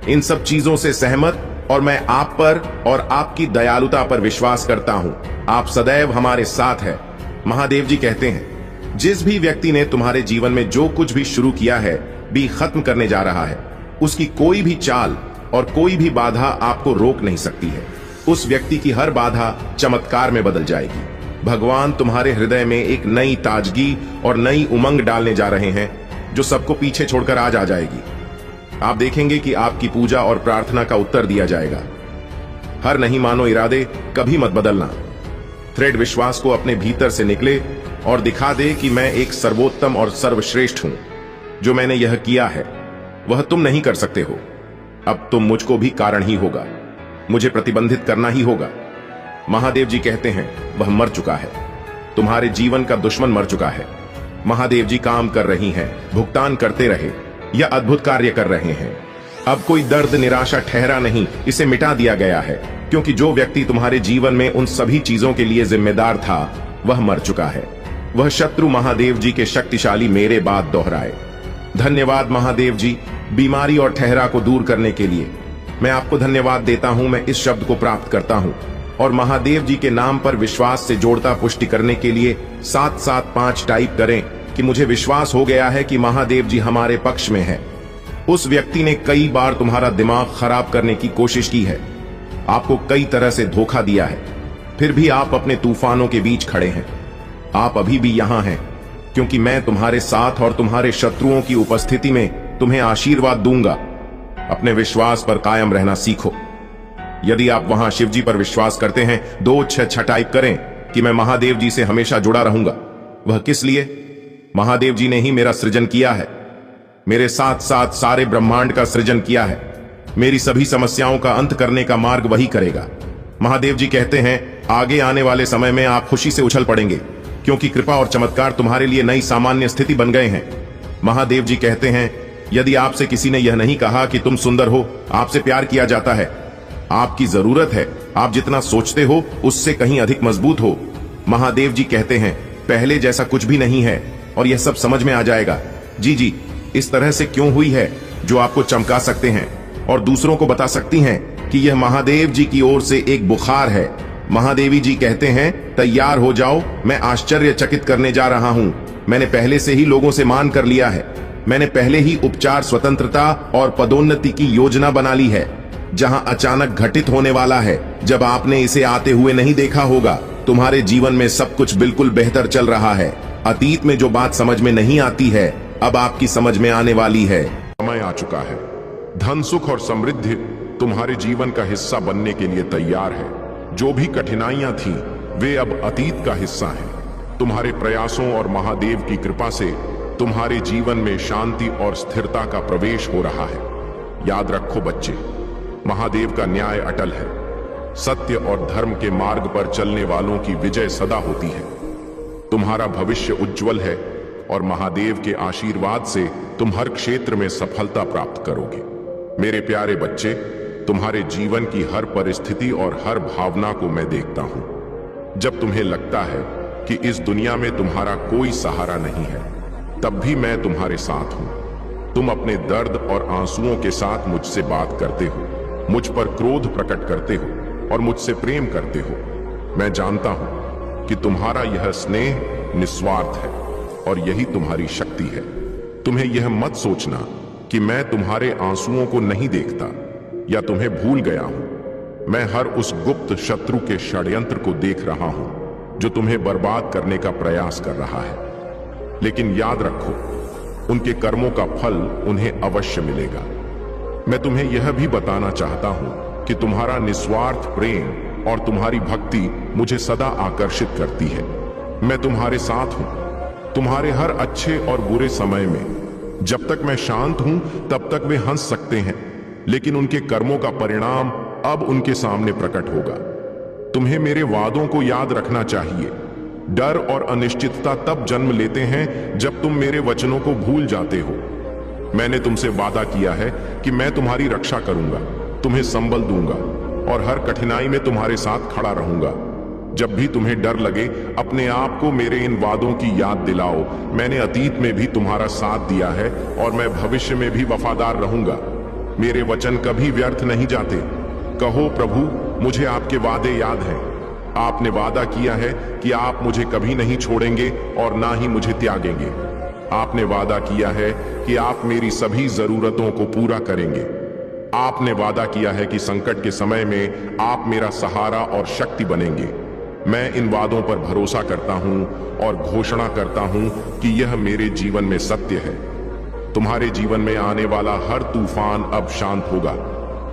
इन सब चीजों से सहमत, और मैं आप पर और आपकी दयालुता पर विश्वास करता हूं। आप सदैव हमारे साथ हैं। महादेव जी कहते हैं, जिस भी व्यक्ति ने तुम्हारे जीवन में जो कुछ भी शुरू किया है भी खत्म करने जा रहा है, उसकी कोई भी चाल और कोई भी बाधा आपको रोक नहीं सकती है। उस व्यक्ति की हर बाधा चमत्कार में बदल जाएगी। भगवान तुम्हारे हृदय में एक नई ताजगी और नई उमंग डालने जा रहे हैं जो सबको पीछे छोड़कर आज आ जाएगी। आप देखेंगे कि आपकी पूजा और प्रार्थना का उत्तर दिया जाएगा। हर नहीं मानो इरादे कभी मत बदलना। थ्रेड विश्वास को अपने भीतर से निकले और दिखा दे कि मैं एक सर्वोत्तम और सर्वश्रेष्ठ हूं। जो मैंने यह किया है वह तुम नहीं कर सकते हो। अब तुम मुझको भी कारण ही होगा, मुझे प्रतिबंधित करना ही होगा। महादेव जी कहते हैं, वह मर चुका है। तुम्हारे जीवन का दुश्मन मर चुका है। महादेव जी काम कर रही हैं, भुगतान करते रहे, यह अद्भुत कार्य कर रहे हैं। अब कोई दर्द निराशा ठहरा नहीं, इसे मिटा दिया गया है, क्योंकि जो व्यक्ति तुम्हारे जीवन में उन सभी चीजों के लिए जिम्मेदार था वह मर चुका है। वह शत्रु महादेव जी के शक्तिशाली मेरे बाद दोहराए। धन्यवाद महादेव जी, बीमारी और ठहरा को दूर करने के लिए। मैं आपको धन्यवाद देता हूं। मैं इस शब्द को प्राप्त करता हूं और महादेव जी के नाम पर विश्वास से जोड़ता पुष्टि करने के लिए 775 टाइप करें कि मुझे विश्वास हो गया है कि महादेव जी हमारे पक्ष में है। उस व्यक्ति ने कई बार तुम्हारा दिमाग खराब करने की कोशिश की है, आपको कई तरह से धोखा दिया है, फिर भी आप अपने तूफानों के बीच खड़े हैं। आप अभी भी यहां हैं, क्योंकि मैं तुम्हारे साथ और तुम्हारे शत्रुओं की उपस्थिति में तुम्हें आशीर्वाद दूंगा। अपने विश्वास पर कायम रहना सीखो। यदि आप वहां शिवजी पर विश्वास करते हैं, 266 टाइप करें कि मैं महादेव जी से हमेशा जुड़ा रहूंगा। वह किस लिए? महादेव जी ने ही मेरा सृजन किया है, मेरे साथ साथ सारे ब्रह्मांड का सृजन किया है। मेरी सभी समस्याओं का अंत करने का मार्ग वही करेगा। महादेव जी कहते हैं, आगे आने वाले समय में आप खुशी से उछल पड़ेंगे, क्योंकि कृपा और चमत्कार तुम्हारे लिए नई सामान्य स्थिति बन गए हैं। महादेव जी कहते हैं, यदि आपसे किसी ने यह नहीं कहा कि तुम सुंदर हो, आपसे प्यार किया जाता है। आपकी जरूरत है, आप जितना सोचते हो उससे कहीं अधिक मजबूत हो। महादेव जी कहते हैं, पहले जैसा कुछ भी नहीं है और यह सब समझ में आ जाएगा। जी, इस तरह से क्यों हुई है, जो आपको चमका सकते हैं और दूसरों को बता सकती हैं कि यह महादेव जी की ओर से एक बुखार है। महादेवी जी कहते हैं, तैयार हो जाओ, मैं आश्चर्यचकित करने जा रहा हूं। मैंने पहले से ही लोगों से मान कर लिया है। मैंने पहले ही उपचार, स्वतंत्रता और पदोन्नति की योजना बना ली है, जहां अचानक घटित होने वाला है, जब आपने इसे आते हुए नहीं देखा होगा। तुम्हारे जीवन में सब कुछ बिल्कुल बेहतर चल रहा है। अतीत में जो बात समझ में नहीं आती है, अब आपकी समझ में आने वाली है। समय आ चुका है। धन, सुख और समृद्धि तुम्हारे जीवन का हिस्सा बनने के लिए तैयार है। जो भी कठिनाइयां थीं, वे अब अतीत का हिस्सा हैं। तुम्हारे प्रयासों और महादेव की कृपा से तुम्हारे जीवन में शांति और स्थिरता का प्रवेश हो रहा है। याद रखो बच्चे, महादेव का न्याय अटल है। सत्य और धर्म के मार्ग पर चलने वालों की विजय सदा होती है। तुम्हारा भविष्य उज्जवल है और महादेव के आशीर्वाद से तुम हर क्षेत्र में सफलता प्राप्त करोगे। मेरे प्यारे बच्चे, तुम्हारे जीवन की हर परिस्थिति और हर भावना को मैं देखता हूं। जब तुम्हें लगता है कि इस दुनिया में तुम्हारा कोई सहारा नहीं है, तब भी मैं तुम्हारे साथ हूं। तुम अपने दर्द और आंसुओं के साथ मुझसे बात करते हो, मुझ पर क्रोध प्रकट करते हो और मुझसे प्रेम करते हो। मैं जानता हूं कि तुम्हारा यह स्नेह निस्वार्थ है और यही तुम्हारी शक्ति है। तुम्हें यह मत सोचना कि मैं तुम्हारे आंसुओं को नहीं देखता या तुम्हें भूल गया हूं। मैं हर उस गुप्त शत्रु के षड्यंत्र को देख रहा हूं जो तुम्हें बर्बाद करने का प्रयास कर रहा है। लेकिन याद रखो, उनके कर्मों का फल उन्हें अवश्य मिलेगा। मैं तुम्हें यह भी बताना चाहता हूं कि तुम्हारा निस्वार्थ प्रेम और तुम्हारी भक्ति मुझे सदा आकर्षित करती है। मैं तुम्हारे साथ हूं, तुम्हारे हर अच्छे और बुरे समय में। जब तक मैं शांत हूं, तब तक वे हंस सकते हैं, लेकिन उनके कर्मों का परिणाम अब उनके सामने प्रकट होगा। तुम्हें मेरे वादों को याद रखना चाहिए। डर और अनिश्चितता तब जन्म लेते हैं जब तुम मेरे वचनों को भूल जाते हो। मैंने तुमसे वादा किया है कि मैं तुम्हारी रक्षा करूंगा, तुम्हें संबल दूंगा और हर कठिनाई में तुम्हारे साथ खड़ा रहूंगा। जब भी तुम्हें डर लगे, अपने आप को मेरे इन वादों की याद दिलाओ। मैंने अतीत में भी तुम्हारा साथ दिया है और मैं भविष्य में भी वफादार रहूंगा। मेरे वचन कभी व्यर्थ नहीं जाते। कहो, प्रभु, मुझे आपके वादे याद हैं। आपने वादा किया है कि आप मुझे कभी नहीं छोड़ेंगे और ना ही मुझे त्यागेंगे। आपने वादा किया है कि आप मेरी सभी जरूरतों को पूरा करेंगे। आपने वादा किया है कि संकट के समय में आप मेरा सहारा और शक्ति बनेंगे। मैं इन वादों पर भरोसा करता हूं और घोषणा करता हूं कि यह मेरे जीवन में सत्य है। तुम्हारे जीवन में आने वाला हर तूफान अब शांत होगा।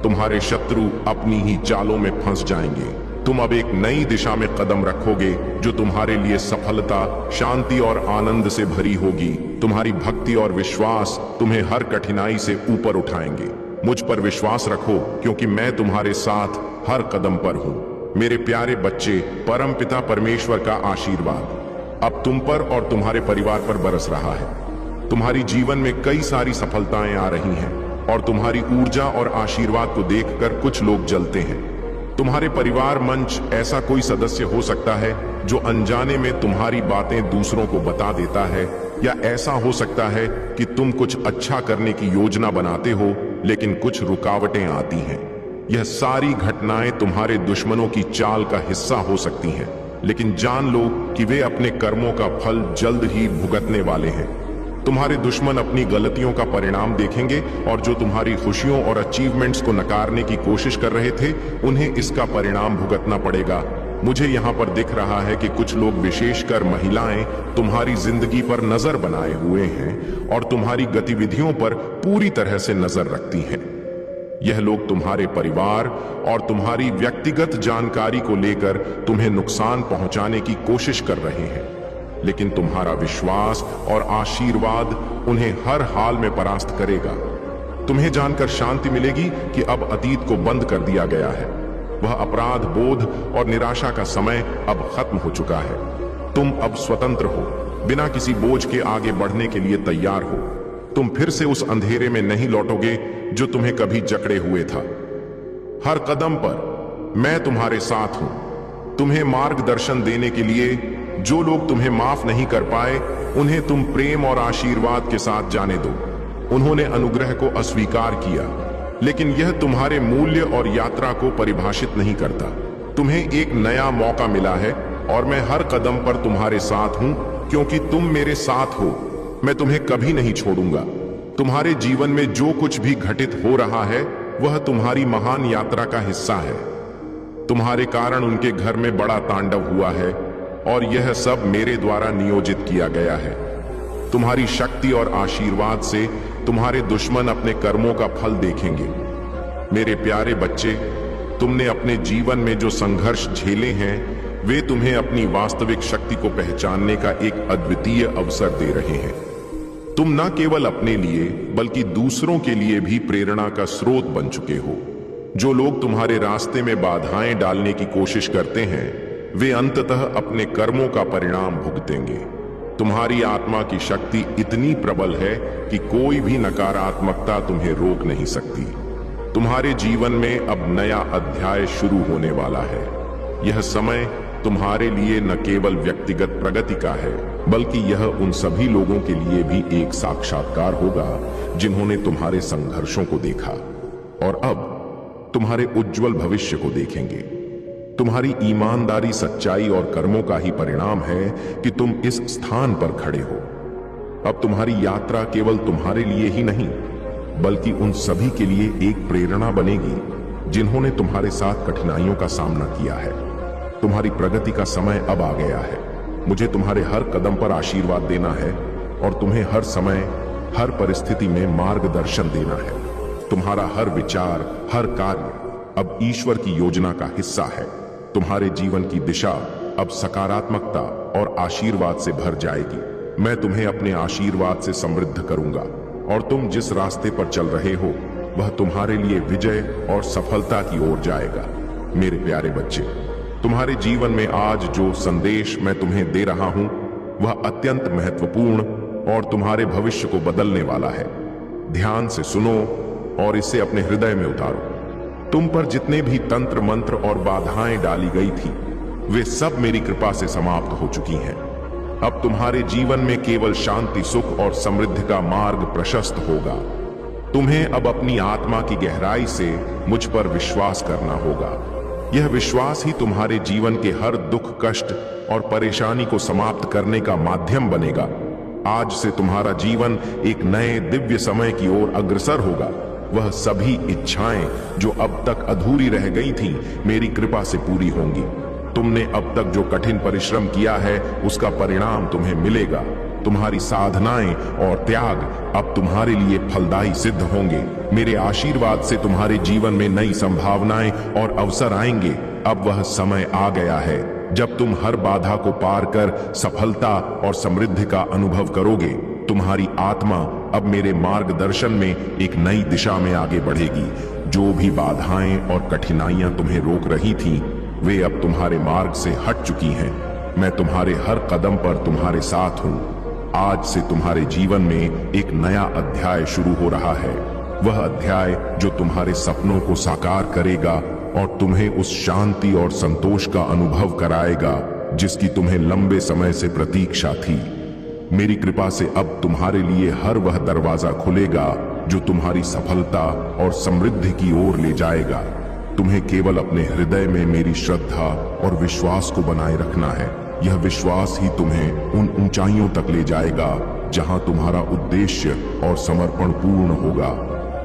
तुम्हारे शत्रु अपनी ही चालों में फंस जाएंगे। तुम अब एक नई दिशा में कदम रखोगे जो तुम्हारे लिए सफलता, शांति और आनंद से भरी होगी। तुम्हारी भक्ति और विश्वास तुम्हें हर कठिनाई से ऊपर उठाएंगे। मुझ पर विश्वास रखो, क्योंकि मैं तुम्हारे साथ हर कदम पर हूं। मेरे प्यारे बच्चे, परम पिता परमेश्वर का आशीर्वाद अब तुम पर और तुम्हारे परिवार पर बरस रहा है। तुम्हारी जीवन में कई सारी सफलताएं आ रही हैं और तुम्हारी ऊर्जा और आशीर्वाद को देखकर कुछ लोग जलते हैं। तुम्हारे परिवार मंच ऐसा कोई सदस्य हो सकता है जो अनजाने में तुम्हारी बातें दूसरों को बता देता है, या ऐसा हो सकता है कि तुम कुछ अच्छा करने की योजना बनाते हो लेकिन कुछ रुकावटें आती हैं। यह सारी घटनाएं तुम्हारे दुश्मनों की चाल का हिस्सा हो सकती हैं, लेकिन जान लो कि वे अपने कर्मों का फल जल्द ही भुगतने वाले हैं। तुम्हारे दुश्मन अपनी गलतियों का परिणाम देखेंगे और जो तुम्हारी खुशियों और अचीवमेंट्स को नकारने की कोशिश कर रहे थे, उन्हें इसका परिणाम भुगतना पड़ेगा। मुझे यहाँ पर दिख रहा है कि कुछ लोग, विशेषकर महिलाएं, तुम्हारी जिंदगी पर नजर बनाए हुए हैं और तुम्हारी गतिविधियों पर पूरी तरह से नजर रखती हैं। यह लोग तुम्हारे परिवार और तुम्हारी व्यक्तिगत जानकारी को लेकर तुम्हें नुकसान पहुंचाने की कोशिश कर रहे हैं, लेकिन तुम्हारा विश्वास और आशीर्वाद उन्हें हर हाल में परास्त करेगा। तुम्हें जानकर शांति मिलेगी कि अब अतीत को बंद कर दिया गया है। वह अपराध बोध और निराशा का समय अब खत्म हो चुका है। तुम अब स्वतंत्र हो, बिना किसी बोझ के आगे बढ़ने के लिए तैयार हो। तुम फिर से उस अंधेरे में नहीं लौटोगे जो तुम्हें कभी जकड़े हुए था। हर कदम पर मैं तुम्हारे साथ हूं, तुम्हें मार्गदर्शन देने के लिए। जो लोग तुम्हें माफ नहीं कर पाए, उन्हें तुम प्रेम और आशीर्वाद के साथ जाने दो। उन्होंने अनुग्रह को अस्वीकार किया, लेकिन यह तुम्हारे मूल्य और यात्रा को परिभाषित नहीं करता। तुम्हें एक नया मौका मिला है और मैं हर कदम पर तुम्हारे साथ हूं, क्योंकि तुम मेरे साथ हो। मैं तुम्हें कभी नहीं छोड़ूंगा। तुम्हारे जीवन में जो कुछ भी घटित हो रहा है, वह तुम्हारी महान यात्रा का हिस्सा है। तुम्हारे कारण उनके घर में बड़ा तांडव हुआ है और यह सब मेरे द्वारा नियोजित किया गया है। तुम्हारी शक्ति और आशीर्वाद से तुम्हारे दुश्मन अपने कर्मों का फल देखेंगे। मेरे प्यारे बच्चे, तुमने अपने जीवन में जो संघर्ष झेले हैं, वे तुम्हें अपनी वास्तविक शक्ति को पहचानने का एक अद्वितीय अवसर दे रहे हैं। तुम न केवल अपने लिए बल्कि दूसरों के लिए भी प्रेरणा का स्रोत बन चुके हो। जो लोग तुम्हारे रास्ते में बाधाएं डालने की कोशिश करते हैं, वे अंततः अपने कर्मों का परिणाम भुगतेंगे। तुम्हारी आत्मा की शक्ति इतनी प्रबल है कि कोई भी नकारात्मकता तुम्हें रोक नहीं सकती। तुम्हारे जीवन में अब नया अध्याय शुरू होने वाला है। यह समय तुम्हारे लिए न केवल व्यक्तिगत प्रगति का है, बल्कि यह उन सभी लोगों के लिए भी एक साक्षात्कार होगा जिन्होंने तुम्हारे संघर्षों को देखा और अब तुम्हारे उज्जवल भविष्य को देखेंगे। तुम्हारी ईमानदारी, सच्चाई और कर्मों का ही परिणाम है कि तुम इस स्थान पर खड़े हो। अब तुम्हारी यात्रा केवल तुम्हारे लिए ही नहीं, बल्कि उन सभी के लिए एक प्रेरणा बनेगी जिन्होंने तुम्हारे साथ कठिनाइयों का सामना किया है। तुम्हारी प्रगति का समय अब आ गया है। मुझे तुम्हारे हर कदम पर आशीर्वाद देना है और तुम्हें हर समय, हर परिस्थिति में मार्गदर्शन देना है। तुम्हारा हर विचार, हर कार्य अब ईश्वर की योजना का हिस्सा है। तुम्हारे जीवन की दिशा अब सकारात्मकता और आशीर्वाद से भर जाएगी। मैं तुम्हें अपने आशीर्वाद से समृद्ध करूंगा और तुम जिस रास्ते पर चल रहे हो, वह तुम्हारे लिए विजय और सफलता की ओर जाएगा। मेरे प्यारे बच्चे, तुम्हारे जीवन में आज जो संदेश मैं तुम्हें दे रहा हूं, वह अत्यंत महत्वपूर्ण और तुम्हारे भविष्य को बदलने वाला है। ध्यान से सुनो और इसे अपने हृदय में उतारो। तुम पर जितने भी तंत्र मंत्र और बाधाएं डाली गई थी, वे सब मेरी कृपा से समाप्त हो चुकी हैं। अब तुम्हारे जीवन में केवल शांति, सुख और समृद्धि का मार्ग प्रशस्त होगा। तुम्हें अब अपनी आत्मा की गहराई से मुझ पर विश्वास करना होगा। यह विश्वास ही तुम्हारे जीवन के हर दुख, कष्ट और परेशानी को समाप्त करने का माध्यम बनेगा। आज से तुम्हारा जीवन एक नए दिव्य समय की ओर अग्रसर होगा। वह सभी इच्छाएं जो अब तक अधूरी रह गई थीं, मेरी कृपा से पूरी होंगी। तुमने अब तक जो कठिन परिश्रम किया है, उसका परिणाम तुम्हें मिलेगा। तुम्हारी साधनाएं और त्याग अब तुम्हारे लिए फलदायी सिद्ध होंगे। मेरे आशीर्वाद से तुम्हारे जीवन में नई संभावनाएं और अवसर आएंगे। अब वह समय आ गया है जब तुम हर बाधा को पार कर सफलता और समृद्धि का अनुभव करोगे। तुम्हारी आत्मा अब मेरे मार्गदर्शन में एक नई दिशा में आगे बढ़ेगी। जो भी बाधाएं और कठिनाइयां तुम्हें रोक रही थीं, वे अब तुम्हारे मार्ग से हट चुकी हैं। मैं तुम्हारे हर कदम पर तुम्हारे साथ हूं। आज से तुम्हारे जीवन में एक नया अध्याय शुरू हो रहा है। वह अध्याय जो तुम्हारे सपनों को साकार करेगा और तुम्हें उस शांति और संतोष का अनुभव कराएगा जिसकी तुम्हें लंबे समय से प्रतीक्षा थी। मेरी कृपा से अब तुम्हारे लिए हर वह दरवाजा खुलेगा जो तुम्हारी सफलता और समृद्धि की ओर ले जाएगा। तुम्हें केवल अपने हृदय में मेरी श्रद्धा और विश्वास को बनाए रखना है। यह विश्वास ही तुम्हें उन ऊंचाइयों तक ले जाएगा जहां तुम्हारा उद्देश्य और समर्पण पूर्ण होगा।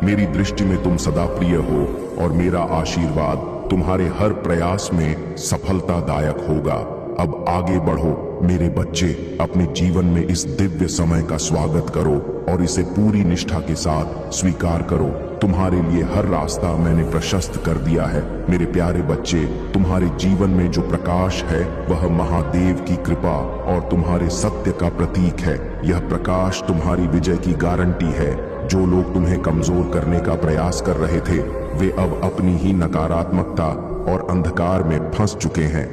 मेरी दृष्टि में तुम सदा प्रिय हो और मेरा आशीर्वाद तुम्हारे हर प्रयास में सफलतादायक होगा। अब आगे बढ़ो मेरे बच्चे, अपने जीवन में इस दिव्य समय का स्वागत करो और इसे पूरी निष्ठा के साथ स्वीकार करो। तुम्हारे लिए हर रास्ता मैंने प्रशस्त कर दिया है। मेरे प्यारे बच्चे, तुम्हारे जीवन में जो प्रकाश है वह महादेव की कृपा और तुम्हारे सत्य का प्रतीक है। यह प्रकाश तुम्हारी विजय की गारंटी है। जो लोग तुम्हें कमजोर करने का प्रयास कर रहे थे, वे अब अपनी ही नकारात्मकता और अंधकार में फंस चुके हैं।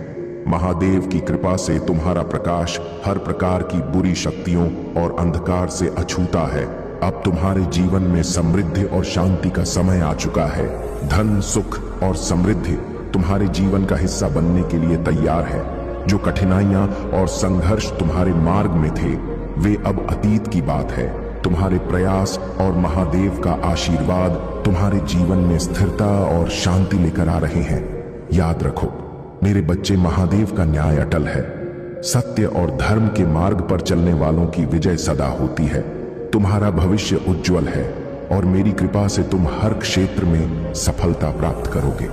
महादेव की कृपा से तुम्हारा प्रकाश हर प्रकार की बुरी शक्तियों और अंधकार से अछूता है। अब तुम्हारे जीवन में समृद्धि और शांति का समय आ चुका है। धन, सुख और समृद्धि तुम्हारे जीवन का हिस्सा बनने के लिए तैयार है। जो कठिनाइयां और संघर्ष तुम्हारे मार्ग में थे, वे अब अतीत की बात है। तुम्हारे प्रयास और महादेव का आशीर्वाद तुम्हारे जीवन में स्थिरता और शांति लेकर आ रहे हैं। याद रखो मेरे बच्चे, महादेव का न्याय अटल है। सत्य और धर्म के मार्ग पर चलने वालों की विजय सदा होती है। तुम्हारा भविष्य उज्जवल है और मेरी कृपा से तुम हर क्षेत्र में सफलता प्राप्त करोगे।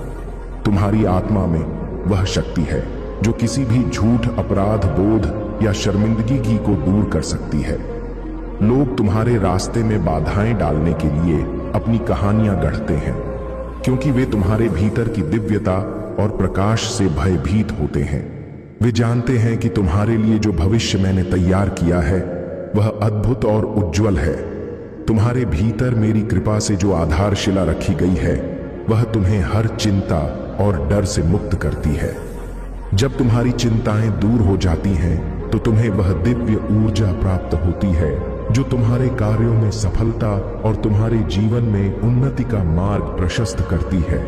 तुम्हारी आत्मा में वह शक्ति है जो किसी भी झूठ, अपराध बोध या शर्मिंदगी को दूर कर सकती है। लोग तुम्हारे रास्ते में बाधाएं डालने के लिए अपनी कहानियां गढ़ते हैं, क्योंकि वे तुम्हारे भीतर की दिव्यता और प्रकाश से भयभीत होते हैं। वे जानते हैं कि तुम्हारे लिए जो भविष्य मैंने तैयार किया है वह अद्भुत और उज्जवल है। तुम्हारे भीतर मेरी कृपा से जो आधारशिला रखी गई है वह तुम्हें हर चिंता और डर से मुक्त करती है। जब तुम्हारी चिंताएं दूर हो जाती हैं तो तुम्हें वह दिव्य ऊर्जा प्राप्त होती है जो तुम्हारे कार्यों में सफलता और तुम्हारे जीवन में उन्नति का मार्ग प्रशस्त करती है।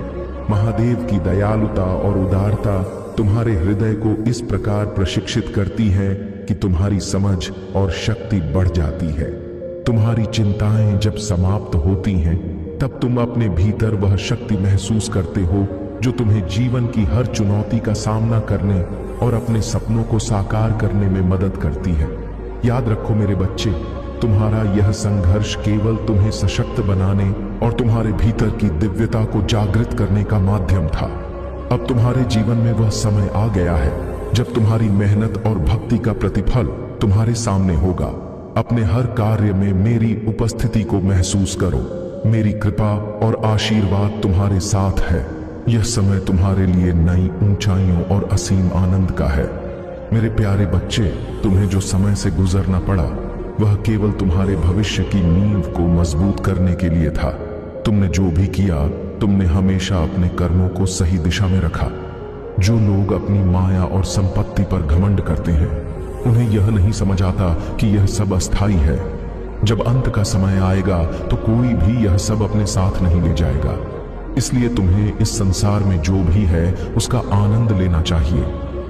महादेव की दयालुता और उदारता तुम्हारे हृदय को इस प्रकार प्रशिक्षित करती है कि तुम्हारी समझ और शक्ति बढ़ जाती है। तुम्हारी चिंताएं जब समाप्त होती हैं तब तुम अपने भीतर वह शक्ति महसूस करते हो जो तुम्हें जीवन की हर चुनौती का सामना करने और अपने सपनों को साकार करने में मदद करती है। याद रखो मेरे बच्चे, तुम्हारा यह संघर्ष केवल तुम्हें सशक्त बनाने और तुम्हारे भीतर की दिव्यता को जागृत करने का माध्यम था। अब तुम्हारे जीवन में वह समय आ गया है जब तुम्हारी मेहनत और भक्ति का प्रतिफल तुम्हारे सामने होगा। अपने हर कार्य में मेरी उपस्थिति को महसूस करो। मेरी कृपा और आशीर्वाद तुम्हारे साथ है। यह समय तुम्हारे लिए नई ऊंचाइयों और असीम आनंद का है। मेरे प्यारे बच्चे, तुम्हें जो समय से गुजरना पड़ा वह केवल तुम्हारे भविष्य की नींव को मजबूत करने के लिए था। तुमने जो भी किया, तुमने हमेशा अपने कर्मों को सही दिशा में रखा। जो लोग अपनी माया और संपत्ति पर घमंड करते हैं, उन्हें यह नहीं समझ आता कि यह सब अस्थाई है। जब अंत का समय आएगा तो कोई भी यह सब अपने साथ नहीं ले जाएगा। इसलिए तुम्हें इस संसार में जो भी है उसका आनंद लेना चाहिए,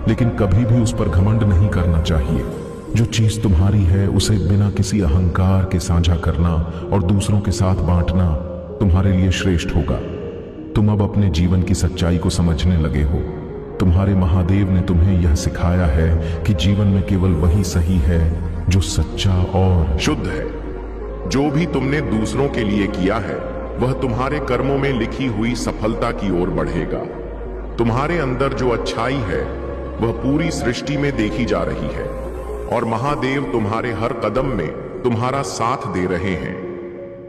लेकिन कभी भी उस पर घमंड नहीं करना चाहिए। जो चीज तुम्हारी है उसे बिना किसी अहंकार के साझा करना और दूसरों के साथ बांटना तुम्हारे लिए श्रेष्ठ होगा। तुम अब अपने जीवन की सच्चाई को समझने लगे हो। तुम्हारे महादेव ने तुम्हें यह सिखाया है कि जीवन में केवल वही सही है जो सच्चा और शुद्ध है। जो भी तुमने दूसरों के लिए किया है वह तुम्हारे कर्मों में लिखी हुई सफलता की ओर बढ़ेगा। तुम्हारे अंदर जो अच्छाई है वह पूरी सृष्टि में देखी जा रही है और महादेव तुम्हारे हर कदम में तुम्हारा साथ दे रहे हैं।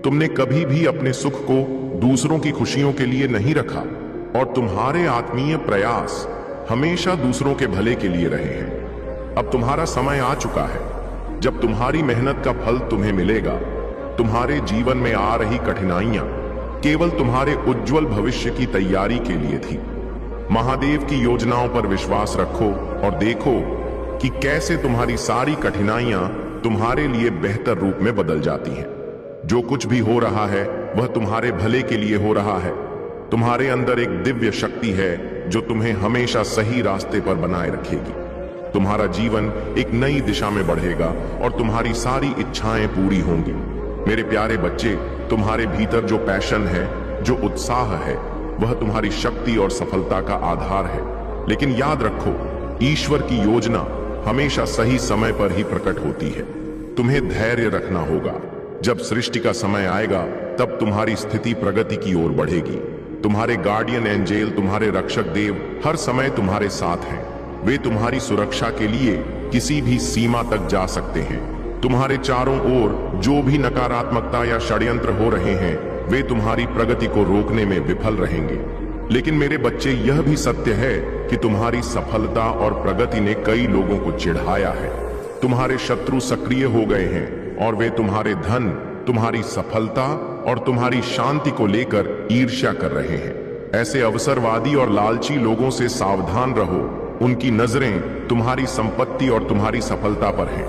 तुमने कभी भी अपने सुख को दूसरों की खुशियों के लिए नहीं रखा और तुम्हारे आत्मीय प्रयास हमेशा दूसरों के भले के लिए रहे हैं। अब तुम्हारा समय आ चुका है जब तुम्हारी मेहनत का फल तुम्हें मिलेगा। तुम्हारे जीवन में आ रही कठिनाइयां केवल तुम्हारे उज्जवल भविष्य की तैयारी के लिए थी। महादेव की योजनाओं पर विश्वास रखो और देखो कि कैसे तुम्हारी सारी कठिनाइयां तुम्हारे लिए बेहतर रूप में बदल जाती हैं। जो कुछ भी हो रहा है वह तुम्हारे भले के लिए हो रहा है। तुम्हारे अंदर एक दिव्य शक्ति है जो तुम्हें हमेशा सही रास्ते पर बनाए रखेगी। तुम्हारा जीवन एक नई दिशा में बढ़ेगा और तुम्हारी सारी इच्छाएं पूरी होंगी। मेरे प्यारे बच्चे, तुम्हारे भीतर जो पैशन है, जो उत्साह है, वह तुम्हारी शक्ति और सफलता का आधार है। लेकिन याद रखो, ईश्वर की योजना हमेशा सही समय पर ही प्रकट होती है। तुम्हें धैर्य रखना होगा। जब सृष्टि का समय आएगा तब तुम्हारी स्थिति प्रगति की ओर बढ़ेगी। तुम्हारे गार्डियन एंजेल, तुम्हारे रक्षक देव हर समय तुम्हारे साथ हैं। वे तुम्हारी सुरक्षा के लिए किसी भी सीमा तक जा सकते हैं। तुम्हारे चारों ओर जो भी नकारात्मकता या षड्यंत्र हो रहे हैं, वे तुम्हारी प्रगति को रोकने में विफल रहेंगे। लेकिन मेरे बच्चे, यह भी सत्य है कि तुम्हारी सफलता और प्रगति ने कई लोगों को चिढ़ाया है। तुम्हारे शत्रु सक्रिय हो गए हैं और वे तुम्हारे धन, तुम्हारी सफलता और तुम्हारी शांति को लेकर ईर्ष्या कर रहे हैं। ऐसे अवसरवादी और लालची लोगों से सावधान रहो। उनकी नजरें तुम्हारी संपत्ति और तुम्हारी सफलता पर हैं।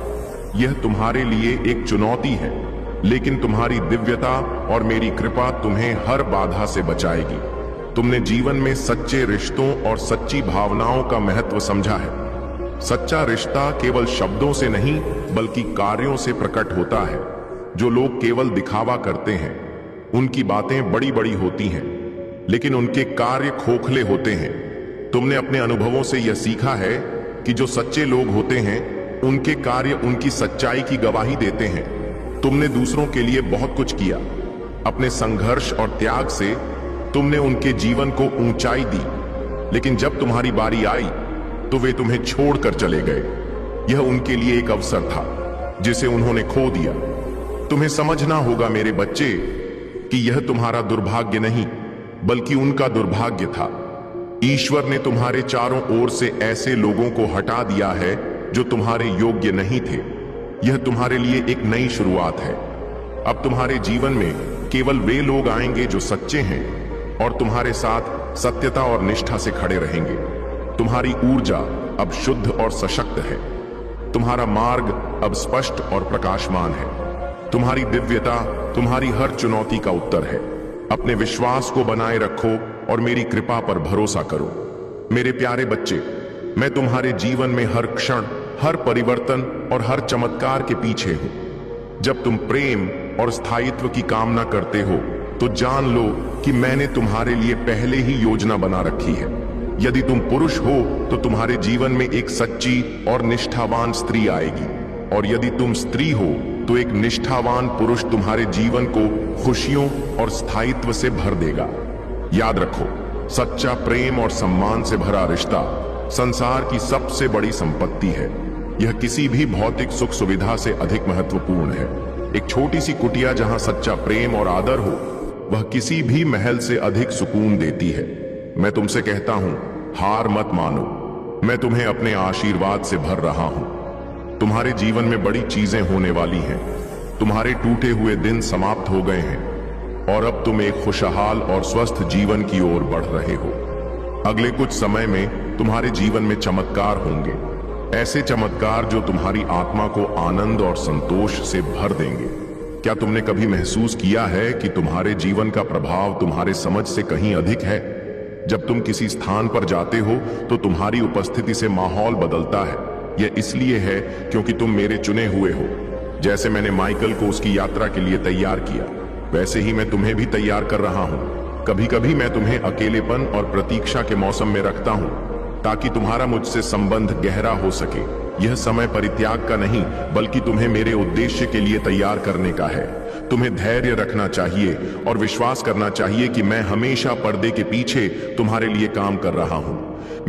यह तुम्हारे लिए एक चुनौती है, लेकिन तुम्हारी दिव्यता और मेरी कृपा तुम्हें हर बाधा से बचाएगी। तुमने जीवन में सच्चे रिश्तों और सच्ची भावनाओं का महत्व समझा है। सच्चा रिश्ता केवल शब्दों से नहीं बल्कि कार्यों से प्रकट होता है। जो लोग केवल दिखावा करते हैं, उनकी बातें बड़ी बड़ी होती हैं, लेकिन उनके कार्य खोखले होते हैं। तुमने अपने अनुभवों से यह सीखा है कि जो सच्चे लोग होते हैं, उनके कार्य उनकी सच्चाई की गवाही देते हैं। तुमने दूसरों के लिए बहुत कुछ किया। अपने संघर्ष और त्याग से तुमने उनके जीवन को ऊंचाई दी, लेकिन जब तुम्हारी बारी आई तो वे तुम्हें छोड़कर चले गए। यह उनके लिए एक अवसर था जिसे उन्होंने खो दिया। तुम्हें समझना होगा मेरे बच्चे कि यह तुम्हारा दुर्भाग्य नहीं बल्कि उनका दुर्भाग्य था। ईश्वर ने तुम्हारे चारों ओर से ऐसे लोगों को हटा दिया है जो तुम्हारे योग्य नहीं थे। यह तुम्हारे लिए एक नई शुरुआत है। अब तुम्हारे जीवन में केवल वे लोग आएंगे जो सच्चे हैं और तुम्हारे साथ सत्यता और निष्ठा से खड़े रहेंगे। तुम्हारी ऊर्जा अब शुद्ध और सशक्त है। तुम्हारा मार्ग अब स्पष्ट और प्रकाशमान है। तुम्हारी दिव्यता तुम्हारी हर चुनौती का उत्तर है। अपने विश्वास को बनाए रखो और मेरी कृपा पर भरोसा करो। मेरे प्यारे बच्चे, मैं तुम्हारे जीवन में हर क्षण, हर परिवर्तन और हर चमत्कार के पीछे हूं। जब तुम प्रेम और स्थायित्व की कामना करते हो तो जान लो कि मैंने तुम्हारे लिए पहले ही योजना बना रखी है। यदि तुम पुरुष हो तो तुम्हारे जीवन में एक सच्ची और निष्ठावान स्त्री आएगी, और यदि तुम स्त्री हो तो एक निष्ठावान पुरुष तुम्हारे जीवन को खुशियों और स्थायित्व से भर देगा। याद रखो, सच्चा प्रेम और सम्मान से भरा रिश्ता संसार की सबसे बड़ी संपत्ति है। यह किसी भी भौतिक सुख सुविधा से अधिक महत्वपूर्ण है। एक छोटी सी कुटिया जहां सच्चा प्रेम और आदर हो, वह किसी भी महल से अधिक सुकून देती है। मैं तुमसे कहता हूं, हार मत मानो। मैं तुम्हें अपने आशीर्वाद से भर रहा हूं। तुम्हारे जीवन में बड़ी चीजें होने वाली हैं। तुम्हारे टूटे हुए दिन समाप्त हो गए हैं और अब तुम एक खुशहाल और स्वस्थ जीवन की ओर बढ़ रहे हो। अगले कुछ समय में तुम्हारे जीवन में चमत्कार होंगे, ऐसे चमत्कार जो तुम्हारी आत्मा को आनंद और संतोष से भर देंगे। क्या तुमने कभी महसूस किया है कि तुम्हारे जीवन का प्रभाव तुम्हारे समझ से कहीं अधिक है? जब तुम किसी स्थान पर जाते हो तो तुम्हारी उपस्थिति से माहौल बदलता है। यह इसलिए है क्योंकि तुम मेरे चुने हुए हो। जैसे मैंने माइकल को उसकी यात्रा के लिए तैयार किया, वैसे ही मैं तुम्हें भी तैयार कर रहा हूं। कभी कभी मैं तुम्हें अकेलेपन और प्रतीक्षा के मौसम में रखता हूं ताकि तुम्हारा मुझसे संबंध गहरा हो सके। यह समय परित्याग का नहीं बल्कि तुम्हें मेरे उद्देश्य के लिए तैयार करने का है। तुम्हें धैर्य रखना चाहिए और विश्वास करना चाहिए कि मैं हमेशा पर्दे के पीछे तुम्हारे लिए काम कर रहा हूं।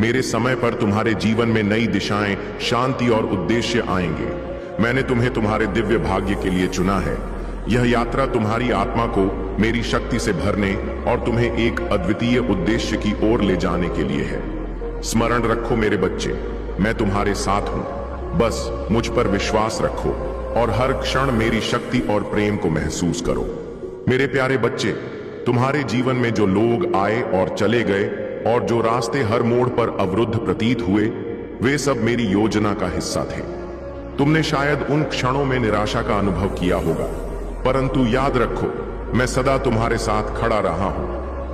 मेरे समय पर तुम्हारे जीवन में नई दिशाएं, शांति और उद्देश्य आएंगे। मैंने तुम्हें तुम्हारे दिव्य भाग्य के लिए चुना है। यह यात्रा तुम्हारी आत्मा को मेरी शक्ति से भरने और तुम्हें एक अद्वितीय उद्देश्य की ओर ले जाने के लिए है। स्मरण रखो मेरे बच्चे, मैं तुम्हारे साथ हूं। बस मुझ पर विश्वास रखो और हर क्षण मेरी शक्ति और प्रेम को महसूस करो। मेरे प्यारे बच्चे, तुम्हारे जीवन में जो लोग आए और चले गए और जो रास्ते हर मोड़ पर अवरुद्ध प्रतीत हुए, वे सब मेरी योजना का हिस्सा थे। तुमने शायद उन क्षणों में निराशा का अनुभव किया होगा, परंतु याद रखो, मैं सदा तुम्हारे साथ खड़ा रहा हूं।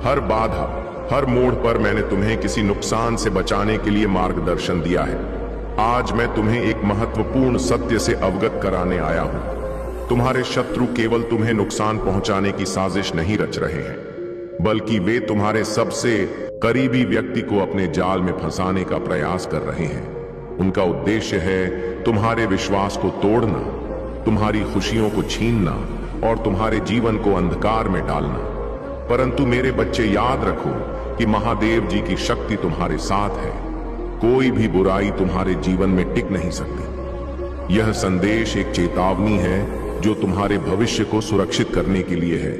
हर बाधा, हर मोड़ पर मैंने तुम्हें किसी नुकसान से बचाने के लिए मार्गदर्शन दिया है। आज मैं तुम्हें एक महत्वपूर्ण सत्य से अवगत कराने आया हूं। तुम्हारे शत्रु केवल तुम्हें नुकसान पहुंचाने की साजिश नहीं रच रहे हैं, बल्कि वे तुम्हारे सबसे करीबी व्यक्ति को अपने जाल में फंसाने का प्रयास कर रहे हैं। उनका उद्देश्य है तुम्हारे विश्वास को तोड़ना, तुम्हारी खुशियों को छीनना और तुम्हारे जीवन को अंधकार में डालना। परंतु मेरे बच्चे याद रखो कि महादेव जी की शक्ति तुम्हारे साथ है। कोई भी बुराई तुम्हारे जीवन में टिक नहीं सकती। यह संदेश एक चेतावनी है जो तुम्हारे भविष्य को सुरक्षित करने के लिए है।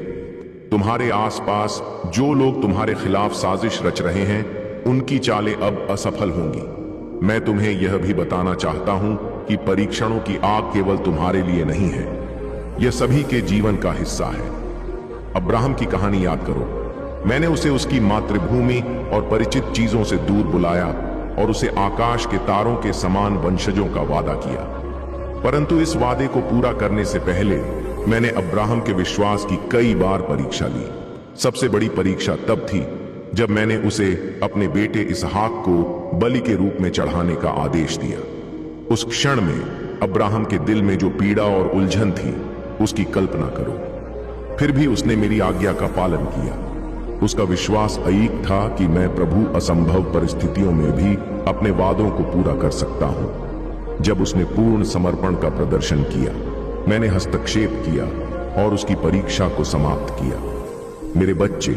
तुम्हारे आसपास जो लोग तुम्हारे खिलाफ साजिश रच रहे हैं, उनकी चालें अब असफल होंगी। मैं तुम्हें यह भी बताना चाहता हूं कि परीक्षणों की आग केवल तुम्हारे लिए नहीं है, यह सभी के जीवन का हिस्सा है। अब्राहम की कहानी याद करो। मैंने उसे उसकी मातृभूमि और परिचित चीजों से दूर बुलाया और उसे आकाश के तारों के समान वंशजों का वादा किया। परंतु इस वादे को पूरा करने से पहले मैंने अब्राहम के विश्वास की कई बार परीक्षा ली। सबसे बड़ी परीक्षा तब थी जब मैंने उसे अपने बेटे इसहाक को बलि के रूप में चढ़ाने का आदेश दिया। उस क्षण में अब्राहम के दिल में जो पीड़ा और उलझन थी, उसकी कल्पना करो। फिर भी उसने मेरी आज्ञा का पालन किया। उसका विश्वास अईक था कि मैं प्रभु असंभव परिस्थितियों में भी अपने वादों को पूरा कर सकता हूं। जब उसने पूर्ण समर्पण का प्रदर्शन किया, मैंने हस्तक्षेप किया और उसकी परीक्षा को समाप्त किया। मेरे बच्चे,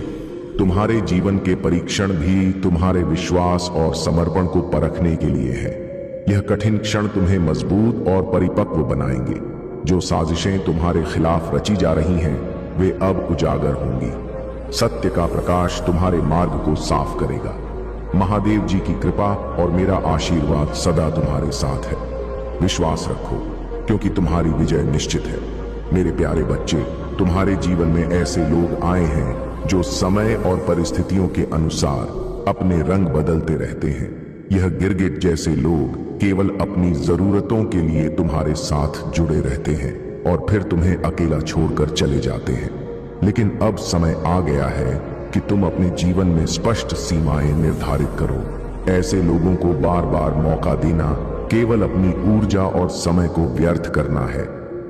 तुम्हारे जीवन के परीक्षण भी तुम्हारे विश्वास और समर्पण को परखने के लिए है। यह कठिन क्षण तुम्हें मजबूत और परिपक्व बनाएंगे। जो साजिशें तुम्हारे खिलाफ रची जा रही हैं, वे अब उजागर होंगी। सत्य का प्रकाश तुम्हारे मार्ग को साफ करेगा। महादेव जी की कृपा और मेरा आशीर्वाद सदा तुम्हारे साथ है। विश्वास रखो, क्योंकि तुम्हारी विजय निश्चित है। मेरे प्यारे बच्चे, तुम्हारे जीवन में ऐसे लोग आए हैं जो समय और परिस्थितियों के अनुसार अपने रंग बदलते रहते हैं। यह गिरगिट जैसे लोग केवल अपनी जरूरतों के लिए तुम्हारे साथ जुड़े रहते हैं और फिर तुम्हें अकेला छोड़कर चले जाते हैं। लेकिन अब समय आ गया है कि तुम अपने जीवन में स्पष्ट सीमाएं निर्धारित करो। ऐसे लोगों को बार बार मौका देना केवल अपनी ऊर्जा और समय को व्यर्थ करना है।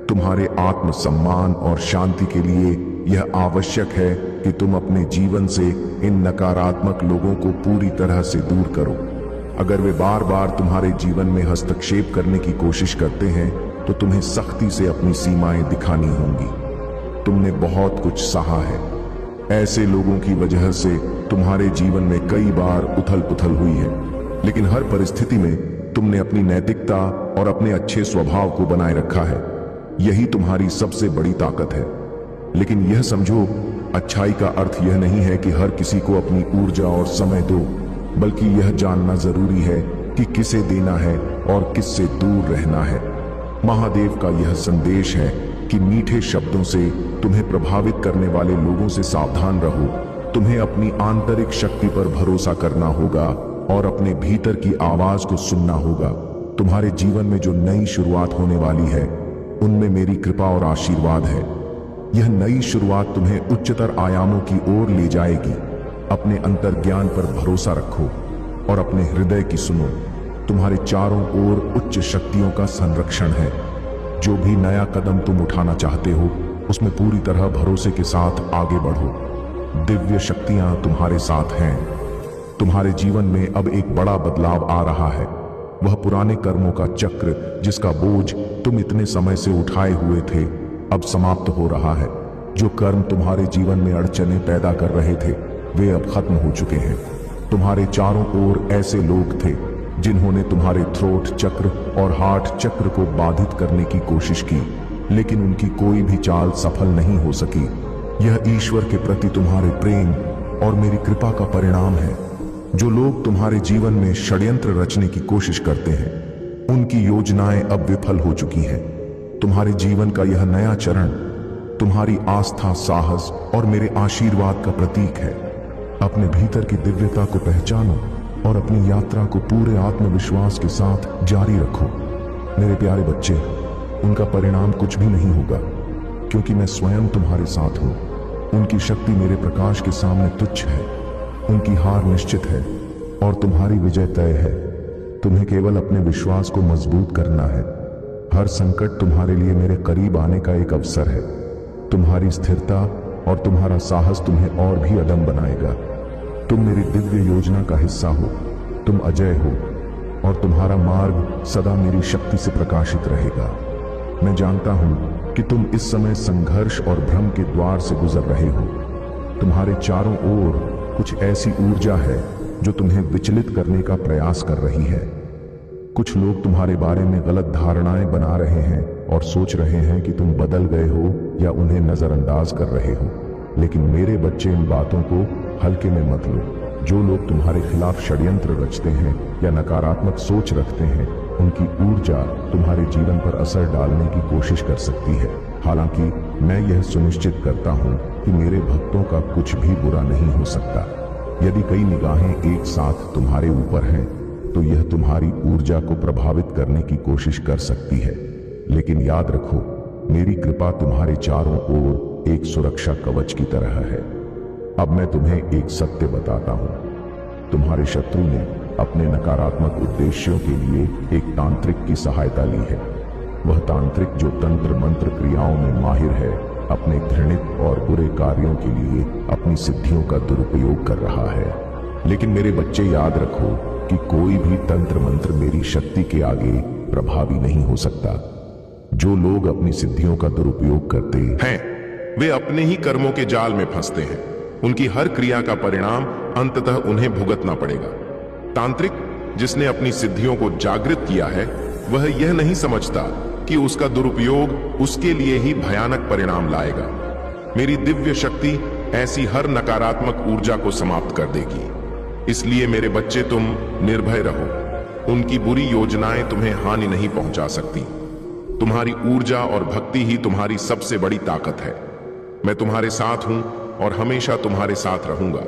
तुम्हारे आत्मसम्मान और शांति के लिए यह आवश्यक है कि तुम अपने जीवन से इन नकारात्मक लोगों को पूरी तरह से दूर करो। अगर वे बार बार तुम्हारे जीवन में हस्तक्षेप करने की कोशिश करते हैं, तो तुम्हें सख्ती से अपनी सीमाएं दिखानी होंगी। तुमने बहुत कुछ सहा है। ऐसे लोगों की वजह से तुम्हारे जीवन में कई बार उथल पुथल हुई है, लेकिन हर परिस्थिति में तुमने अपनी नैतिकता और अपने अच्छे स्वभाव को बनाए रखा है। यही तुम्हारी सबसे बड़ी ताकत है। लेकिन यह समझो, अच्छाई का अर्थ यह नहीं है कि हर किसी को अपनी ऊर्जा और समय दो, बल्कि यह जानना जरूरी है कि किसे देना है और किससे दूर रहना है। महादेव का यह संदेश है कि मीठे शब्दों से तुम्हें प्रभावित करने वाले लोगों से सावधान रहो। तुम्हें अपनी आंतरिक शक्ति पर भरोसा करना होगा और अपने भीतर की आवाज को सुनना होगा। तुम्हारे जीवन में जो नई शुरुआत होने वाली है, उनमें मेरी कृपा और आशीर्वाद है। यह नई शुरुआत तुम्हें उच्चतर आयामों की ओर ले जाएगी। अपने अंतर ज्ञान पर भरोसा रखो और अपने हृदय की सुनो। तुम्हारे चारों ओर उच्च शक्तियों का संरक्षण है। जो भी नया कदम तुम उठाना चाहते हो, उसमें पूरी तरह भरोसे के साथ आगे बढ़ो। दिव्य शक्तियां तुम्हारे साथ हैं। तुम्हारे जीवन में अब एक बड़ा बदलाव आ रहा है। वह पुराने कर्मों का चक्र, जिसका बोझ तुम इतने समय से उठाए हुए थे, अब समाप्त हो रहा है। जो कर्म तुम्हारे जीवन में अड़चनें पैदा कर रहे थे, वे अब खत्म हो चुके हैं। तुम्हारे चारों ओर ऐसे लोग थे जिन्होंने तुम्हारे थ्रोट चक्र और हार्ट चक्र को बाधित करने की कोशिश की, लेकिन उनकी कोई भी चाल सफल नहीं हो सकी। यह ईश्वर के प्रति तुम्हारे प्रेम और मेरी कृपा का परिणाम है। जो लोग तुम्हारे जीवन में षड्यंत्र रचने की कोशिश करते हैं, उनकी योजनाएं अब विफल हो चुकी हैं। तुम्हारे जीवन का यह नया चरण तुम्हारी आस्था, साहस और मेरे आशीर्वाद का प्रतीक है। अपने भीतर की दिव्यता को पहचानो और अपनी यात्रा को पूरे आत्मविश्वास के साथ जारी रखो। मेरे प्यारे बच्चे, उनका परिणाम कुछ भी नहीं होगा, क्योंकि मैं स्वयं तुम्हारे साथ हूं। उनकी शक्ति मेरे प्रकाश के सामने तुच्छ है। उनकी हार निश्चित है और तुम्हारी विजय तय है। तुम्हें केवल अपने विश्वास को मजबूत करना है। हर संकट तुम्हारे लिए मेरे करीब आने का एक अवसर है। तुम्हारी स्थिरता और तुम्हारा साहस तुम्हें और भी अदम बनाएगा। तुम मेरी दिव्य योजना का हिस्सा हो। तुम अजय हो और तुम्हारा मार्ग सदा मेरी शक्ति से प्रकाशित रहेगा। मैं जानता हूं कि तुम इस समय संघर्ष और भ्रम के द्वार से गुजर रहे हो, तुम्हारे चारों ओर कुछ ऐसी ऊर्जा है जो तुम्हें विचलित करने का प्रयास कर रही है। कुछ लोग तुम्हारे बारे में गलत धारणाएं बना रहे हैं और सोच रहे हैं कि तुम बदल गए हो या उन्हें नजरअंदाज कर रहे हो। लेकिन मेरे बच्चे, इन बातों को हल्के में मत लो। जो लोग तुम्हारे खिलाफ षड्यंत्र रचते हैं या नकारात्मक सोच रखते हैं, उनकी ऊर्जा तुम्हारे जीवन पर असर डालने की कोशिश कर सकती है। हालांकि मैं यह सुनिश्चित करता हूं कि मेरे भक्तों का कुछ भी बुरा नहीं हो सकता। यदि कई निगाहें एक साथ तुम्हारे ऊपर हैं, तो यह तुम्हारी ऊर्जा को प्रभावित करने की कोशिश कर सकती है। लेकिन याद रखो, मेरी कृपा तुम्हारे चारों ओर एक सुरक्षा कवच की तरह है। अब मैं तुम्हें एक सत्य बताता हूं। तुम्हारे शत्रु ने अपने नकारात्मक उद्देश्यों के लिए एक तांत्रिक की सहायता ली है। वह तांत्रिक जो तंत्र मंत्र क्रियाओं में माहिर है, अपने घृणित और बुरे कार्यों के लिए अपनी सिद्धियों का दुरुपयोग कर रहा है। लेकिन मेरे बच्चे, याद रखो कि कोई भी तंत्र मंत्र मेरी शक्ति के आगे प्रभावी नहीं हो सकता। जो लोग अपनी सिद्धियों का दुरुपयोग करते हैं, वे अपने ही कर्मों के जाल में फंसते हैं। उनकी हर क्रिया का परिणाम अंततः उन्हें भुगतना पड़ेगा। तांत्रिक जिसने अपनी सिद्धियों को जागृत किया है, वह यह नहीं समझता कि उसका दुरुपयोग उसके लिए ही भयानक परिणाम लाएगा। मेरी दिव्य शक्ति ऐसी हर नकारात्मक ऊर्जा को समाप्त कर देगी। इसलिए मेरे बच्चे, तुम निर्भय रहो। उनकी बुरी योजनाएं तुम्हें हानि नहीं पहुंचा सकती। तुम्हारी ऊर्जा और भक्ति ही तुम्हारी सबसे बड़ी ताकत है। मैं तुम्हारे साथ हूं और हमेशा तुम्हारे साथ रहूंगा।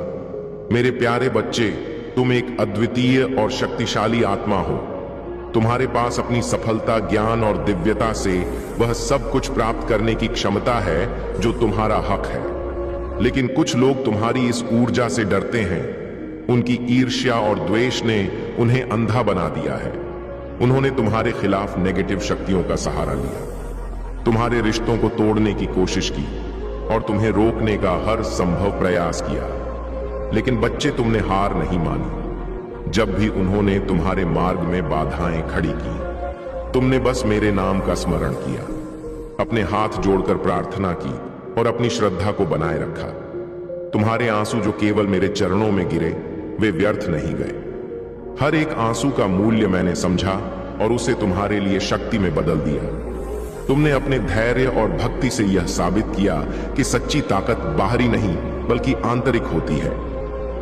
मेरे प्यारे बच्चे, तुम एक अद्वितीय और शक्तिशाली आत्मा हो। तुम्हारे पास अपनी सफलता, ज्ञान और दिव्यता से वह सब कुछ प्राप्त करने की क्षमता है जो तुम्हारा हक है। लेकिन कुछ लोग तुम्हारी इस ऊर्जा से डरते हैं। उनकी ईर्ष्या और द्वेष ने उन्हें अंधा बना दिया है। उन्होंने तुम्हारे खिलाफ नेगेटिव शक्तियों का सहारा लिया, तुम्हारे रिश्तों को तोड़ने की कोशिश की और तुम्हें रोकने का हर संभव प्रयास किया। लेकिन बच्चे, तुमने हार नहीं मानी। जब भी उन्होंने तुम्हारे मार्ग में बाधाएं खड़ी की, तुमने बस मेरे नाम का स्मरण किया, अपने हाथ जोड़कर प्रार्थना की और अपनी श्रद्धा को बनाए रखा। तुम्हारे आंसू जो केवल मेरे चरणों में गिरे, वे व्यर्थ नहीं गए। हर एक आंसू का मूल्य मैंने समझा और उसे तुम्हारे लिए शक्ति में बदल दिया। तुमने अपने धैर्य और भक्ति से यह साबित किया कि सच्ची ताकत बाहरी नहीं बल्कि आंतरिक होती है।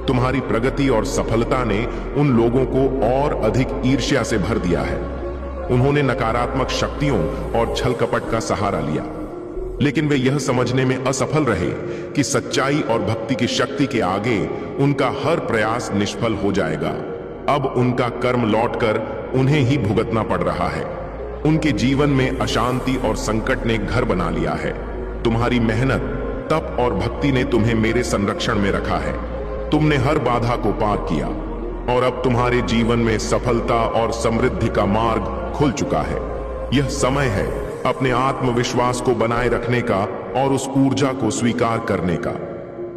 तुम्हारी प्रगति और सफलता ने उन लोगों को और अधिक ईर्ष्या से भर दिया है। उन्होंने नकारात्मक शक्तियों और छल कपट का सहारा लिया, लेकिन वे यह समझने में असफल रहे कि सच्चाई और भक्ति की शक्ति के आगे उनका हर प्रयास निष्फल हो जाएगा। अब उनका कर्म लौटकर उन्हें ही भुगतना पड़ रहा है। उनके जीवन में अशांति और संकट ने घर बना लिया है। तुम्हारी मेहनत, तप और भक्ति ने तुम्हें मेरे संरक्षण में रखा है। तुमने हर बाधा को पार किया और अब तुम्हारे जीवन में सफलता और समृद्धि का मार्ग खुल चुका है। यह समय है अपने आत्मविश्वास को बनाए रखने का और उस ऊर्जा को स्वीकार करने का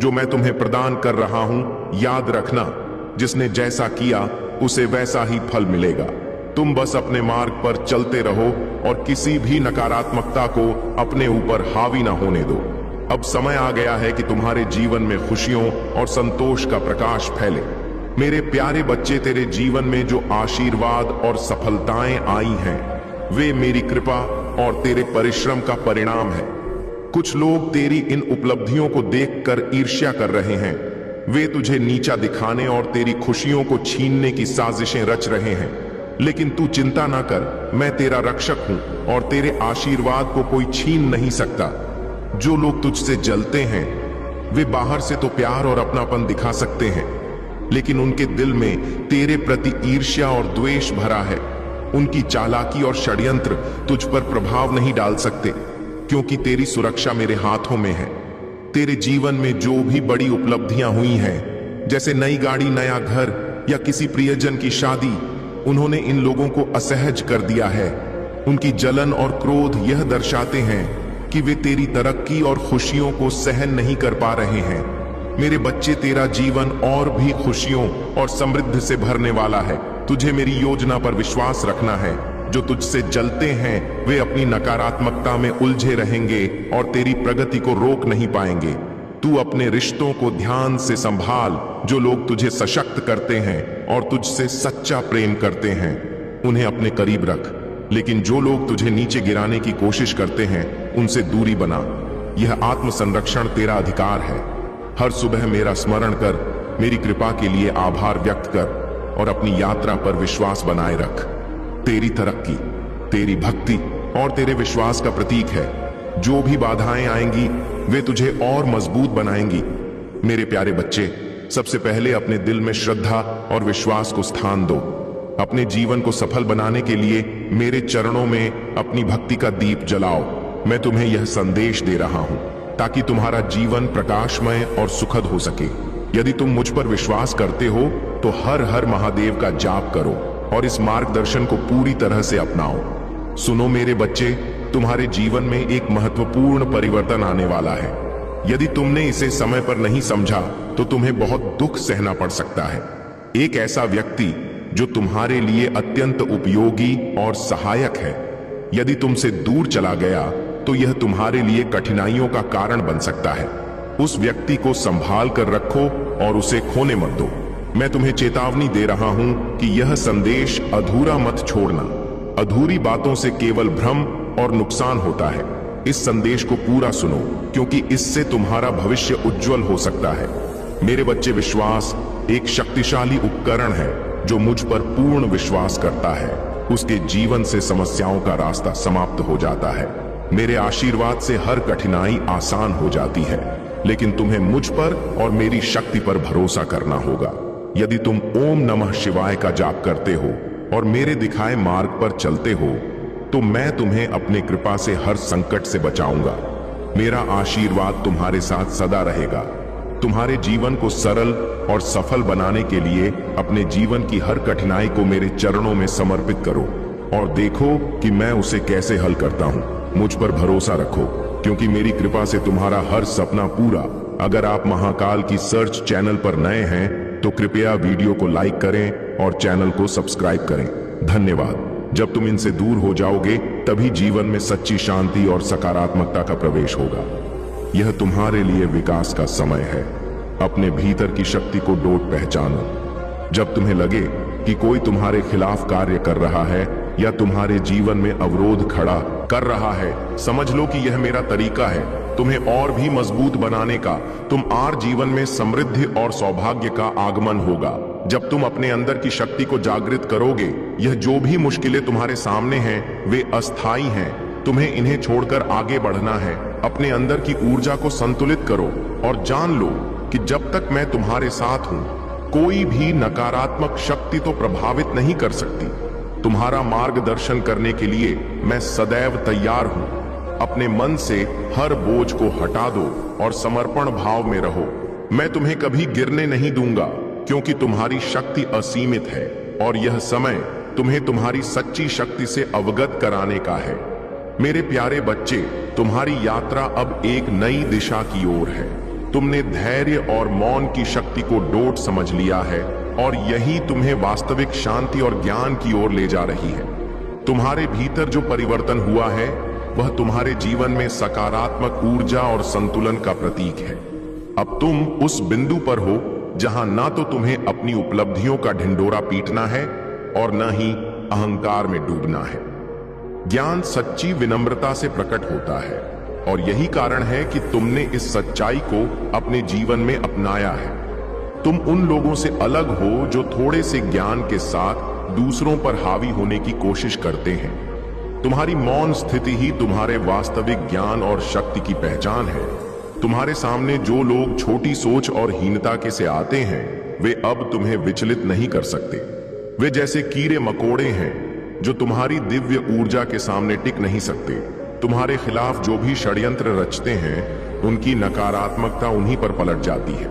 जो मैं तुम्हें प्रदान कर रहा हूं। याद रखना, जिसने जैसा किया उसे वैसा ही फल मिलेगा। तुम बस अपने मार्ग पर चलते रहो और किसी भी नकारात्मकता को अपने ऊपर हावी ना होने दो। अब समय आ गया है कि तुम्हारे जीवन में खुशियों और संतोष का प्रकाश फैले। मेरे प्यारे बच्चे, तेरे जीवन में जो आशीर्वाद और सफलताएं आई हैं, वे मेरी कृपा और तेरे परिश्रम का परिणाम है। कुछ लोग तेरी इन उपलब्धियों को देखकर ईर्ष्या कर रहे हैं। वे तुझे नीचा दिखाने और तेरी खुशियों को छीनने की साजिशें रच रहे हैं। लेकिन तू चिंता ना कर, मैं तेरा रक्षक हूं और तेरे आशीर्वाद को कोई छीन नहीं सकता। जो लोग तुझसे जलते हैं, वे बाहर से तो प्यार और अपनापन दिखा सकते हैं, लेकिन उनके दिल में तेरे प्रति ईर्ष्या और द्वेष भरा है। उनकी चालाकी और षड्यंत्र तुझ पर प्रभाव नहीं डाल सकते, क्योंकि तेरी सुरक्षा मेरे हाथों में है। तेरे जीवन में जो भी बड़ी उपलब्धियां हुई हैं, जैसे नई गाड़ी, नया घर या किसी प्रियजन की शादी, उन्होंने इन लोगों को असहज कर दिया है। उनकी जलन और क्रोध यह दर्शाते हैं कि वे तेरी तरक्की और खुशियों को सहन नहीं कर पा रहे हैं। मेरे बच्चे, तेरा जीवन और भी खुशियों और समृद्धि से भरने वाला है। तुझे मेरी योजना पर विश्वास रखना है। जो तुझसे जलते हैं, वे अपनी नकारात्मकता में उलझे रहेंगे और तेरी प्रगति को रोक नहीं पाएंगे। तू अपने रिश्तों को ध्यान से संभाल। जो लोग तुझे सशक्त करते हैं और तुझसे सच्चा प्रेम करते हैं उन्हें अपने करीब रख, लेकिन जो लोग तुझे नीचे गिराने की कोशिश करते हैं उनसे दूरी बना। यह आत्म संरक्षण तेरा अधिकार है। हर सुबह मेरा स्मरण कर, मेरी कृपा के लिए आभार व्यक्त कर और अपनी यात्रा पर विश्वास बनाए रख। तेरी तरक्की, तेरी भक्ति और तेरे विश्वास का प्रतीक है। जो भी बाधाएं आएंगी वे तुझे और मजबूत बनाएंगी। मेरे प्यारे बच्चे, सबसे पहले अपने दिल में श्रद्धा और विश्वास को स्थान दो। अपने जीवन को सफल बनाने के लिए मेरे चरणों में अपनी भक्ति का दीप जलाओ। मैं तुम्हें यह संदेश दे रहा हूं ताकि तुम्हारा जीवन प्रकाशमय और सुखद हो सके। यदि तुम मुझ पर विश्वास करते हो तो हर हर महादेव का जाप करो और इस मार्गदर्शन को पूरी तरह से अपनाओ। सुनो मेरे बच्चे, तुम्हारे जीवन में एक महत्वपूर्ण परिवर्तन आने वाला है। यदि तुमने इसे समय पर नहीं समझा तो तुम्हें बहुत दुख सहना पड़ सकता है। एक ऐसा व्यक्ति जो तुम्हारे लिए अत्यंत उपयोगी और सहायक है, यदि तुमसे दूर चला गया तो यह तुम्हारे लिए कठिनाइयों का कारण बन सकता है। उस व्यक्ति को संभाल कर रखो और उसे खोने मत दो। मैं तुम्हें चेतावनी दे रहा हूं कि यह संदेश अधूरा मत छोड़ना। अधूरी बातों से केवल भ्रम और नुकसान होता है। इस संदेश को पूरा सुनो, क्योंकि इससे तुम्हारा भविष्य उज्जवल हो सकता है। मेरे बच्चे, विश्वास एक शक्तिशाली उपकरण है। जो मुझ पर पूर्ण विश्वास करता है उसके जीवन से समस्याओं का रास्ता समाप्त हो जाता है। मेरे आशीर्वाद से हर कठिनाई आसान हो जाती है, लेकिन तुम्हें मुझ पर और मेरी शक्ति पर भरोसा करना होगा। यदि तुम ओम नमः शिवाय का जाप करते हो और मेरे दिखाए मार्ग पर चलते हो तो मैं तुम्हें अपने कृपा से हर संकट से बचाऊंगा। मेरा आशीर्वाद तुम्हारे साथ सदा रहेगा। तुम्हारे जीवन को सरल और सफल बनाने के लिए अपने जीवन की हर कठिनाई को मेरे चरणों में समर्पित करो और देखो कि मैं उसे कैसे हल करता हूं। मुझ पर भरोसा रखो, क्योंकि मेरी कृपा से तुम्हारा हर सपना पूरा। अगर आप महाकाल की सर्च चैनल पर नए हैं तो कृपया वीडियो को लाइक करें और चैनल को सब्सक्राइब करें। धन्यवाद। जब तुम इनसे दूर हो जाओगे तभी जीवन में सच्ची शांति और सकारात्मकता का प्रवेश होगा। यह तुम्हारे लिए विकास का समय है। अपने भीतर की शक्ति को डोट पहचानो। जब तुम्हें लगे कि कोई तुम्हारे खिलाफ कार्य कर रहा है या तुम्हारे जीवन में अवरोध खड़ा कर रहा है, समझ लो कि यह मेरा तरीका है तुम्हें और भी मजबूत बनाने का। तुम आर जीवन में समृद्धि और सौभाग्य का आगमन होगा जब तुम अपने अंदर की शक्ति को जागृत करोगे। यह जो भी मुश्किलें तुम्हारे सामने हैं वे अस्थाई हैं। तुम्हें इन्हें छोड़कर आगे बढ़ना है। अपने अंदर की ऊर्जा को संतुलित करो और जान लो कि जब तक मैं तुम्हारे साथ हूं कोई भी नकारात्मक शक्ति तो प्रभावित नहीं कर सकती। तुम्हारा मार्गदर्शन करने के लिए मैं सदैव तैयार हूं। अपने मन से हर बोझ को हटा दो और समर्पण भाव में रहो। मैं तुम्हें कभी गिरने नहीं दूंगा, क्योंकि तुम्हारी शक्ति असीमित है और यह समय तुम्हें तुम्हारी सच्ची शक्ति से अवगत कराने का है। मेरे प्यारे बच्चे, तुम्हारी यात्रा अब एक नई दिशा की ओर है। तुमने धैर्य और मौन की शक्ति को डोट समझ लिया है और यही तुम्हें वास्तविक शांति और ज्ञान की ओर ले जा रही है। तुम्हारे भीतर जो परिवर्तन हुआ है वह तुम्हारे जीवन में सकारात्मक ऊर्जा और संतुलन का प्रतीक है। अब तुम उस बिंदु पर हो जहां ना तो तुम्हें अपनी उपलब्धियों का ढिंडोरा पीटना है और न ही अहंकार में डूबना है। ज्ञान सच्ची विनम्रता से प्रकट होता है और यही कारण है कि तुमने इस सच्चाई को अपने जीवन में अपनाया है। तुम उन लोगों से अलग हो जो थोड़े से ज्ञान के साथ दूसरों पर हावी होने की कोशिश करते हैं। तुम्हारी मौन स्थिति ही तुम्हारे वास्तविक ज्ञान और शक्ति की पहचान है। तुम्हारे सामने जो लोग छोटी सोच और हीनता के से आते हैं वे अब तुम्हें विचलित नहीं कर सकते। वे जैसे कीड़े मकोड़े हैं जो तुम्हारी दिव्य ऊर्जा के सामने टिक नहीं सकते। तुम्हारे खिलाफ जो भी षड्यंत्र रचते हैं उनकी नकारात्मकता उन्हीं पर पलट जाती है।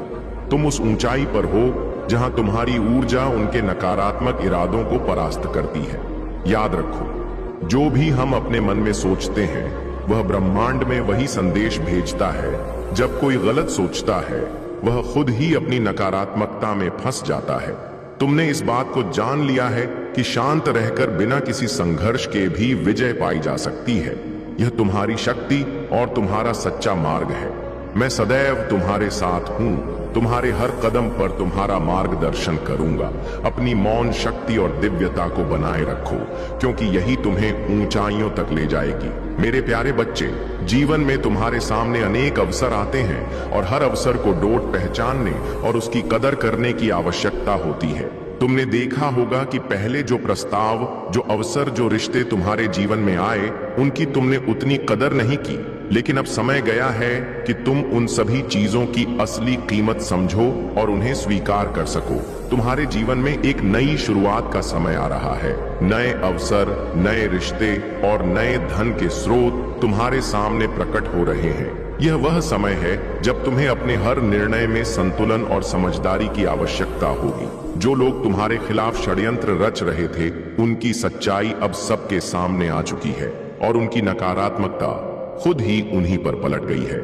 तुम उस ऊंचाई पर हो जहां तुम्हारी ऊर्जा उनके नकारात्मक इरादों को परास्त करती है। याद रखो, जो भी हम अपने मन में सोचते हैं वह ब्रह्मांड में वही संदेश भेजता है। जब कोई गलत सोचता है वह खुद ही अपनी नकारात्मकता में फंस जाता है। तुमने इस बात को जान लिया है कि शांत रहकर बिना किसी संघर्ष के भी विजय पाई जा सकती है। यह तुम्हारी शक्ति और तुम्हारा सच्चा मार्ग है। मैं सदैव तुम्हारे साथ हूं, तुम्हारे हर कदम पर तुम्हारा मार्गदर्शन करूंगा। अपनी मौन शक्ति और दिव्यता को बनाए रखो, क्योंकि यही तुम्हें ऊंचाइयों तक ले जाएगी। मेरे प्यारे बच्चे, जीवन में तुम्हारे सामने अनेक अवसर आते हैं और हर अवसर को डोट पहचानने और उसकी कदर करने की आवश्यकता होती है। तुमने देखा होगा कि पहले जो प्रस्ताव, जो अवसर, जो रिश्ते तुम्हारे जीवन में आए, उनकी तुमने उतनी कदर नहीं की। लेकिन अब समय गया है कि तुम उन सभी चीजों की असली कीमत समझो और उन्हें स्वीकार कर सको। तुम्हारे जीवन में एक नई शुरुआत का समय आ रहा है। नए अवसर, नए रिश्ते और नए धन के स्रोत तुम्हारे सामने प्रकट हो रहे हैं। यह वह समय है जब तुम्हें अपने हर निर्णय में संतुलन और समझदारी की आवश्यकता होगी। जो लोग तुम्हारे खिलाफ षड्यंत्र रच रहे थे, उनकी सच्चाई अब सबके सामने आ चुकी है और उनकी नकारात्मकता खुद ही उन्हीं पर पलट गई है।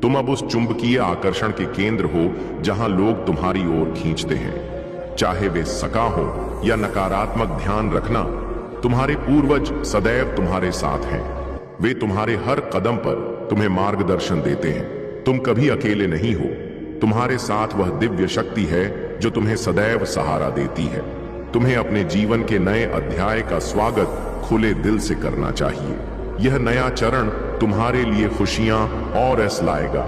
तुम अब उस चुंबकीय आकर्षण के केंद्र हो जहां लोग तुम्हारी ओर खींचते हैं, चाहे वे सका हो या नकारात्मक। ध्यान रखना, तुम्हारे पूर्वज सदैव तुम्हारे साथ हैं। वे तुम्हारे हर कदम पर तुम्हें मार्गदर्शन देते हैं। तुम कभी अकेले नहीं हो। तुम्हारे साथ वह दिव्य शक्ति है जो तुम्हें सदैव सहारा देती है। तुम्हें अपने जीवन के नए अध्याय का स्वागत खुले दिल से करना चाहिए। यह नया चरण तुम्हारे लिए खुशियां और ऐस लाएगा।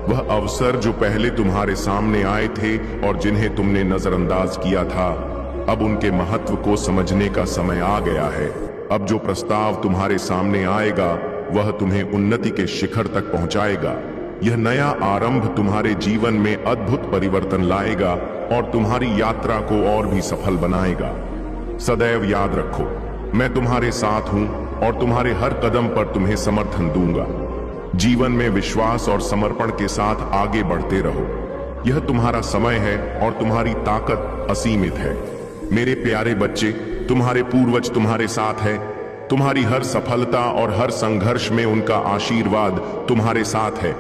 वह अवसर जो पहले तुम्हारे सामने आए थे और जिन्हें तुमने नजरअंदाज किया था, अब उनके महत्व को समझने का समय आ गया है। अब जो प्रस्ताव तुम्हारे सामने आएगा, वह तुम्हें उन्नति के शिखर तक पहुंचाएगा। यह नया आरंभ तुम्हारे जीवन में अद्भुत परिवर्तन लाएगा और तुम्हारी यात्रा को और भी सफल बनाएगा। सदैव याद रखो, मैं तुम्हारे साथ हूं और तुम्हारे हर कदम पर तुम्हें समर्थन दूंगा। जीवन में विश्वास और समर्पण के साथ आगे बढ़ते रहो। यह तुम्हारा समय है और तुम्हारी ताकत असीमित है। मेरे प्यारे बच्चे, तुम्हारे पूर्वज तुम्हारे साथ है। तुम्हारी हर सफलता और हर संघर्ष में उनका आशीर्वाद तुम्हारे साथ है।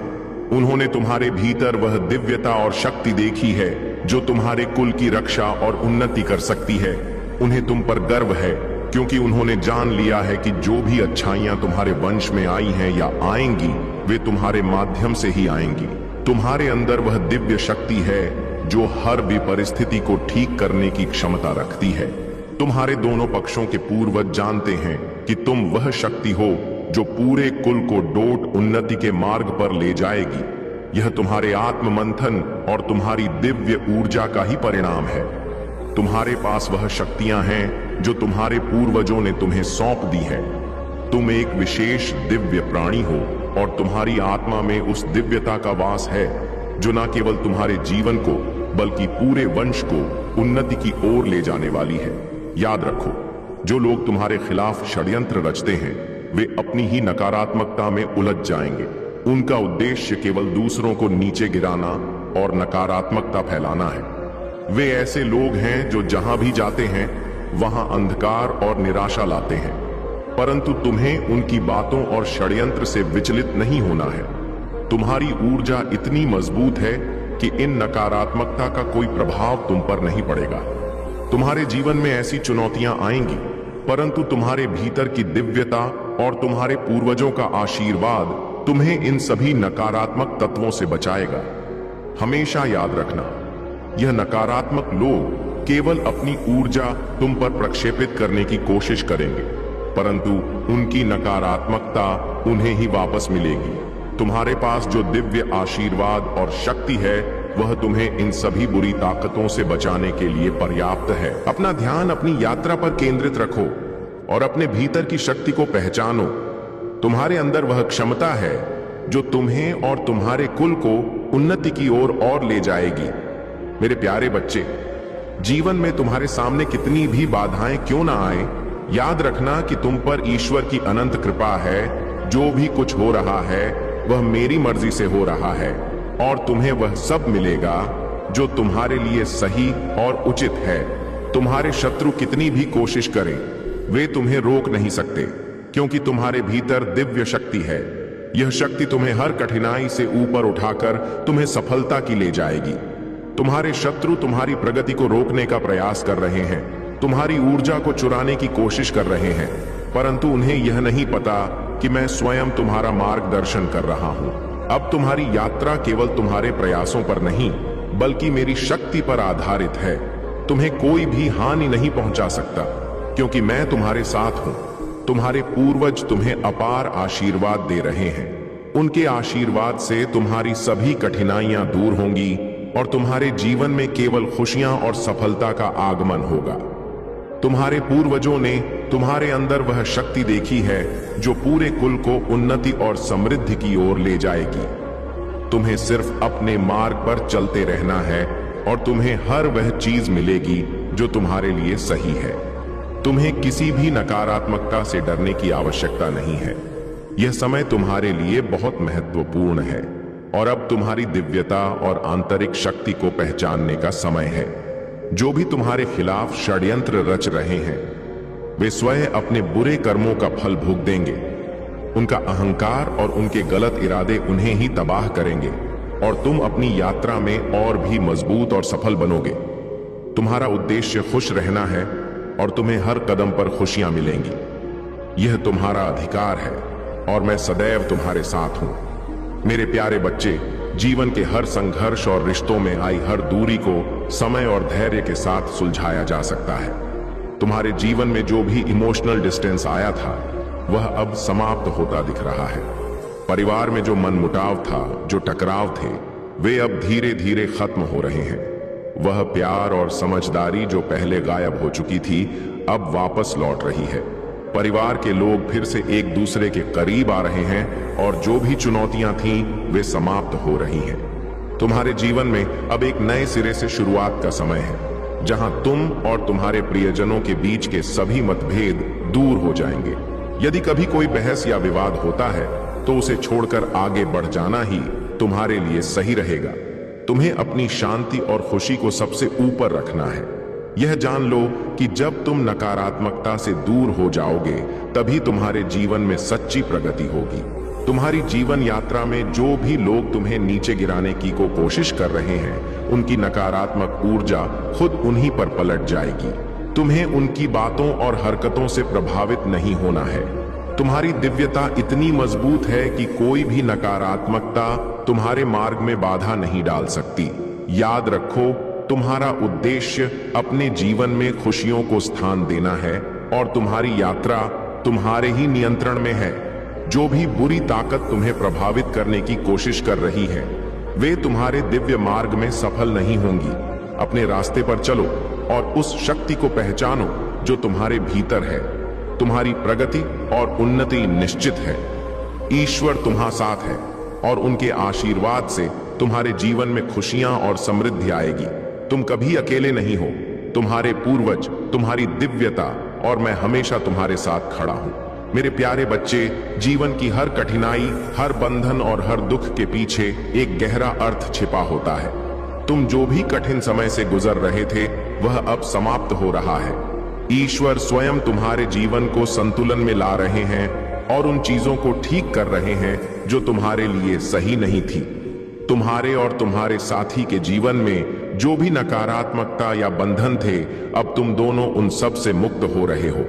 उन्होंने तुम्हारे भीतर वह दिव्यता और शक्ति देखी है जो तुम्हारे कुल की रक्षा और उन्नति कर सकती है। उन्हें तुम पर गर्व है, क्योंकि उन्होंने जान लिया है कि जो भी अच्छाइयां तुम्हारे वंश में आई हैं या आएंगी, वे तुम्हारे माध्यम से ही आएंगी। तुम्हारे अंदर वह दिव्य शक्ति है जो हर भी परिस्थिति को ठीक करने की क्षमता रखती है। तुम्हारे दोनों पक्षों के पूर्वज जानते हैं कि तुम वह शक्ति हो जो पूरे कुल को डोट उन्नति के मार्ग पर ले जाएगी। यह तुम्हारे आत्म मंथन और तुम्हारी दिव्य ऊर्जा का ही परिणाम है। तुम्हारे पास वह शक्तियां हैं जो तुम्हारे पूर्वजों ने तुम्हें सौंप दी है। तुम एक विशेष दिव्य प्राणी हो और तुम्हारी आत्मा में उस दिव्यता का वास है जो न केवल तुम्हारे जीवन को बल्कि पूरे वंश को उन्नति की ओर ले जाने वाली है। याद रखो, जो लोग तुम्हारे खिलाफ षड्यंत्र रचते हैं, वे अपनी ही नकारात्मकता में उलझ जाएंगे। उनका उद्देश्य केवल दूसरों को नीचे गिराना और नकारात्मकता फैलाना है। वे ऐसे लोग हैं जो जहां भी जाते हैं वहां अंधकार और निराशा लाते हैं, परंतु तुम्हें उनकी बातों और षड्यंत्र से विचलित नहीं होना है। तुम्हारी ऊर्जा इतनी मजबूत है कि इन नकारात्मकता का कोई प्रभाव तुम पर नहीं पड़ेगा। तुम्हारे जीवन में ऐसी चुनौतियां आएंगी, परंतु तुम्हारे भीतर की दिव्यता और तुम्हारे पूर्वजों का आशीर्वाद तुम्हें इन सभी नकारात्मक तत्वों से बचाएगा। हमेशा याद रखना, यह नकारात्मक लोग केवल अपनी ऊर्जा तुम पर प्रक्षेपित करने की कोशिश करेंगे, परंतु उनकी नकारात्मकता उन्हें ही वापस मिलेगी। तुम्हारे पास जो दिव्य आशीर्वाद और शक्ति है, वह तुम्हें इन सभी बुरी ताकतों से बचाने के लिए पर्याप्त है। अपना ध्यान अपनी यात्रा पर केंद्रित रखो और अपने भीतर की शक्ति को पहचानो। तुम्हारे अंदर वह क्षमता है जो तुम्हें और तुम्हारे कुल को उन्नति की ओर और ले जाएगी। मेरे प्यारे बच्चे, जीवन में तुम्हारे सामने कितनी भी बाधाएं क्यों ना आए, याद रखना कि तुम पर ईश्वर की अनंत कृपा है। जो भी कुछ हो रहा है वह मेरी मर्जी से हो रहा है और तुम्हें वह सब मिलेगा जो तुम्हारे लिए सही और उचित है। तुम्हारे शत्रु कितनी भी कोशिश करें, वे तुम्हें रोक नहीं सकते, क्योंकि तुम्हारे भीतर दिव्य शक्ति है। यह शक्ति तुम्हें हर कठिनाई से ऊपर उठाकर तुम्हें सफलता की ले जाएगी। तुम्हारे शत्रु तुम्हारी प्रगति को रोकने का प्रयास कर रहे हैं, तुम्हारी ऊर्जा को चुराने की कोशिश कर रहे हैं, परंतु उन्हें यह नहीं पता कि मैं स्वयं तुम्हारा मार्गदर्शन कर रहा हूं। अब तुम्हारी यात्रा केवल तुम्हारे प्रयासों पर नहीं बल्कि मेरी शक्ति पर आधारित है। तुम्हें कोई भी हानि नहीं पहुंचा सकता, क्योंकि मैं तुम्हारे साथ हूं। तुम्हारे पूर्वज तुम्हें अपार आशीर्वाद दे रहे हैं। उनके आशीर्वाद से तुम्हारी सभी कठिनाइयां दूर होंगी और तुम्हारे जीवन में केवल खुशियां और सफलता का आगमन होगा। तुम्हारे पूर्वजों ने तुम्हारे अंदर वह शक्ति देखी है जो पूरे कुल को उन्नति और समृद्धि की ओर ले जाएगी। तुम्हें सिर्फ अपने मार्ग पर चलते रहना है और तुम्हें हर वह चीज मिलेगी जो तुम्हारे लिए सही है। तुम्हें किसी भी नकारात्मकता से डरने की आवश्यकता नहीं है। यह समय तुम्हारे लिए बहुत महत्वपूर्ण है और अब तुम्हारी दिव्यता और आंतरिक शक्ति को पहचानने का समय है। जो भी तुम्हारे खिलाफ षड्यंत्र रच रहे हैं वे स्वयं अपने बुरे कर्मों का फल भोग देंगे। उनका अहंकार और उनके गलत इरादे उन्हें ही तबाह करेंगे और तुम अपनी यात्रा में और भी मजबूत और सफल बनोगे। तुम्हारा उद्देश्य खुश रहना है और तुम्हें हर कदम पर खुशियां मिलेंगी। यह तुम्हारा अधिकार है और मैं सदैव तुम्हारे साथ हूं। मेरे प्यारे बच्चे, जीवन के हर संघर्ष और रिश्तों में आई हर दूरी को समय और धैर्य के साथ सुलझाया जा सकता है। तुम्हारे जीवन में जो भी इमोशनल डिस्टेंस आया था वह अब समाप्त होता दिख रहा है। परिवार में जो मनमुटाव था, जो टकराव थे, वे अब धीरे धीरे खत्म हो रहे हैं। वह प्यार और समझदारी जो पहले गायब हो चुकी थी अब वापस लौट रही है। परिवार के लोग फिर से एक दूसरे के करीब आ रहे हैं और जो भी चुनौतियां थीं वे समाप्त हो रही हैं। तुम्हारे जीवन में अब एक नए सिरे से शुरुआत का समय है, जहां तुम और तुम्हारे प्रियजनों के बीच के सभी मतभेद दूर हो जाएंगे। यदि कभी कोई बहस या विवाद होता है तो उसे छोड़कर आगे बढ़ जाना ही तुम्हारे लिए सही रहेगा। तुम्हें अपनी शांति और खुशी को सबसे ऊपर रखना है। यह जान लो कि जब तुम नकारात्मकता से दूर हो जाओगे तभी तुम्हारे जीवन में सच्ची प्रगति होगी। तुम्हारी जीवन यात्रा में जो भी लोग तुम्हें नीचे गिराने की कोशिश कर रहे हैं उनकी नकारात्मक ऊर्जा खुद उन्हीं पर पलट जाएगी। तुम्हें उनकी बातों और हरकतों से प्रभावित नहीं होना है। तुम्हारी दिव्यता इतनी मजबूत है कि कोई भी नकारात्मकता तुम्हारे मार्ग में बाधा नहीं डाल सकती। याद रखो, तुम्हारा उद्देश्य अपने जीवन में खुशियों को स्थान देना है और तुम्हारी यात्रा तुम्हारे ही नियंत्रण में है। जो भी बुरी ताकत तुम्हें प्रभावित करने की कोशिश कर रही है वे तुम्हारे दिव्य मार्ग में सफल नहीं होंगी। अपने रास्ते पर चलो और उस शक्ति को पहचानो जो तुम्हारे भीतर है। तुम्हारी प्रगति और उन्नति निश्चित है। ईश्वर तुम्हारे साथ है और उनके आशीर्वाद से तुम्हारे जीवन में खुशियां और समृद्धि आएगी। तुम कभी अकेले नहीं हो। तुम्हारे पूर्वज, तुम्हारी दिव्यता और मैं हमेशा तुम्हारे साथ खड़ा हूं। मेरे प्यारे बच्चे, जीवन की हर कठिनाई, हर बंधन और हर दुख के पीछे एक गहरा अर्थ छिपा होता है। तुम जो भी कठिन समय से गुजर रहे थे वह अब समाप्त हो रहा है। ईश्वर स्वयं तुम्हारे जीवन को संतुलन में ला रहे हैं और उन चीजों को ठीक कर रहे हैं जो तुम्हारे लिए सही नहीं थी। तुम्हारे और तुम्हारे साथी के जीवन में जो भी नकारात्मकता या बंधन थे अब तुम दोनों उन सब से मुक्त हो रहे हो।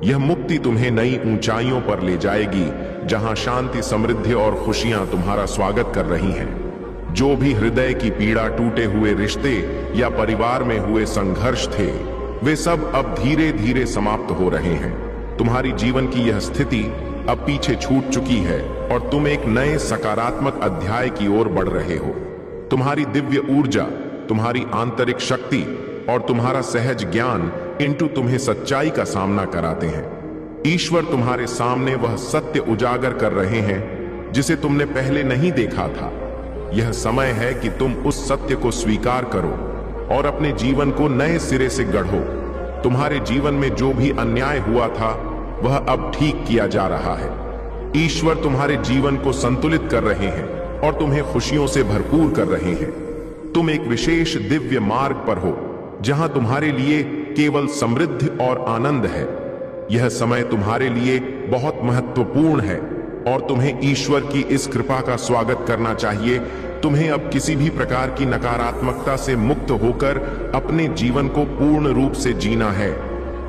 यह मुक्ति तुम्हें नई ऊंचाइयों पर ले जाएगी जहां शांति, समृद्धि और खुशियां तुम्हारा स्वागत कर रही हैं। जो भी हृदय की पीड़ा, टूटे हुए रिश्ते या परिवार में हुए संघर्ष थे वे सब अब धीरे धीरे समाप्त हो रहे हैं। तुम्हारी जीवन की यह स्थिति अब पीछे छूट चुकी है और तुम एक नए सकारात्मक अध्याय की ओर बढ़ रहे हो। तुम्हारी दिव्य ऊर्जा, तुम्हारी आंतरिक शक्ति और तुम्हारा सहज ज्ञान इंटू तुम्हें सच्चाई का सामना कराते हैं। ईश्वर तुम्हारे सामने वह सत्य उजागर कर रहे हैं जिसे तुमने पहले नहीं देखा था। यह समय है कि तुम उस सत्य को स्वीकार करो और अपने जीवन को नए सिरे से गढ़ो। तुम्हारे जीवन में जो भी अन्याय हुआ था वह अब ठीक किया जा रहा है। ईश्वर तुम्हारे जीवन को संतुलित कर रहे हैं और तुम्हें खुशियों से भरपूर कर रहे हैं। तुम एक विशेष दिव्य मार्ग पर हो जहां तुम्हारे लिए केवल समृद्धि और आनंद है। यह समय तुम्हारे लिए बहुत महत्वपूर्ण है और तुम्हें ईश्वर की इस कृपा का स्वागत करना चाहिए। तुम्हें अब किसी भी प्रकार की नकारात्मकता से मुक्त होकर अपने जीवन को पूर्ण रूप से जीना है।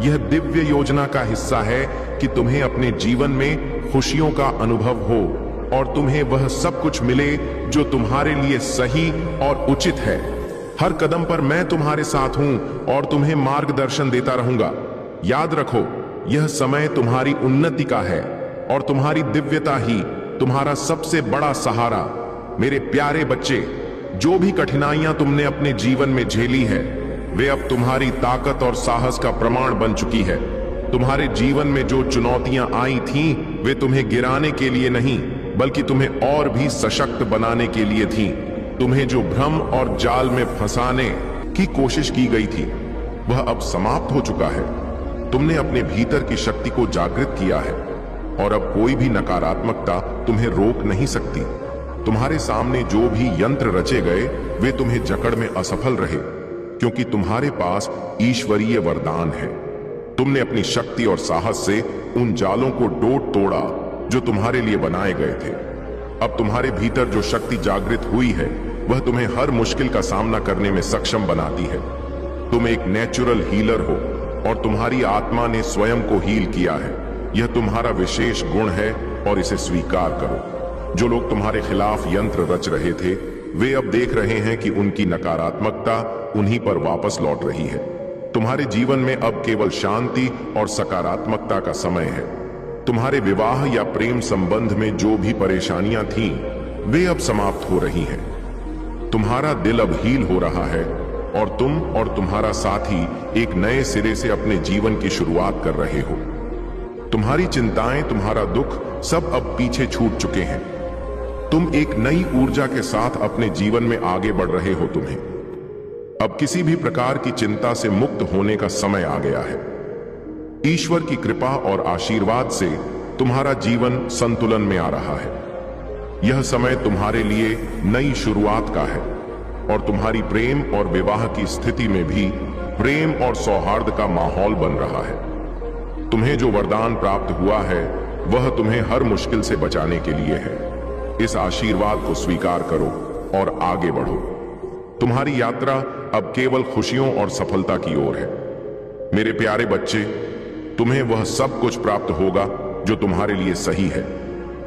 यह दिव्य योजना का हिस्सा है कि तुम्हें अपने जीवन में खुशियों का अनुभव हो। और तुम्हें वह सब कुछ मिले जो तुम्हारे लिए सही और उचित है। हर कदम पर मैं तुम्हारे साथ हूं और तुम्हें मार्गदर्शन देता रहूंगा। याद रखो, यह समय तुम्हारी उन्नति का है और तुम्हारी दिव्यता ही तुम्हारा सबसे बड़ा सहारा। मेरे प्यारे बच्चे, जो भी कठिनाइयां तुमने अपने जीवन में झेली है, वे अब तुम्हारी ताकत और साहस का प्रमाण बन चुकी है। तुम्हारे जीवन में जो चुनौतियां आई थीं, वे तुम्हें गिराने के लिए नहीं, बल्कि तुम्हें और भी सशक्त बनाने के लिए थीं। तुम्हें जो भ्रम और जाल में फंसाने की कोशिश की गई थी, वह अब समाप्त हो चुका है। तुमने अपने भीतर की शक्ति को जागृत किया है और अब कोई भी नकारात्मकता तुम्हें रोक नहीं सकती। तुम्हारे सामने जो भी यंत्र रचे गए, वे तुम्हें जकड़ में असफल रहे, क्योंकि तुम्हारे पास ईश्वरीय वरदान है। तुमने अपनी शक्ति और साहस से उन जालों को डोट तोड़ा जो तुम्हारे लिए बनाए गए थे। अब तुम्हारे भीतर जो शक्ति जागृत हुई है, वह तुम्हें हर मुश्किल का सामना करने में सक्षम बनाती है। तुम एक नेचुरल हीलर हो और तुम्हारी आत्मा ने स्वयं को हील किया है। यह तुम्हारा विशेष गुण है और इसे स्वीकार करो। जो लोग तुम्हारे खिलाफ यंत्र रच रहे थे, वे अब देख रहे हैं कि उनकी नकारात्मकता उन्हीं पर वापस लौट रही है। तुम्हारे जीवन में अब केवल शांति और सकारात्मकता का समय है। तुम्हारे विवाह या प्रेम संबंध में जो भी परेशानियां थीं, वे अब समाप्त हो रही हैं। तुम्हारा दिल अब हील हो रहा है और तुम और तुम्हारा साथी एक नए सिरे से अपने जीवन की शुरुआत कर रहे हो। तुम्हारी चिंताएं, तुम्हारा दुख सब अब पीछे छूट चुके हैं। तुम एक नई ऊर्जा के साथ अपने जीवन में आगे बढ़ रहे हो। तुम्हें अब किसी भी प्रकार की चिंता से मुक्त होने का समय आ गया है। ईश्वर की कृपा और आशीर्वाद से तुम्हारा जीवन संतुलन में आ रहा है। यह समय तुम्हारे लिए नई शुरुआत का है और तुम्हारी प्रेम और विवाह की स्थिति में भी प्रेम और सौहार्द का माहौल बन रहा है। तुम्हें जो वरदान प्राप्त हुआ है, वह तुम्हें हर मुश्किल से बचाने के लिए है। इस आशीर्वाद को स्वीकार करो और आगे बढ़ो। तुम्हारी यात्रा अब केवल खुशियों और सफलता की ओर है। मेरे प्यारे बच्चे, तुम्हें वह सब कुछ प्राप्त होगा जो तुम्हारे लिए सही है।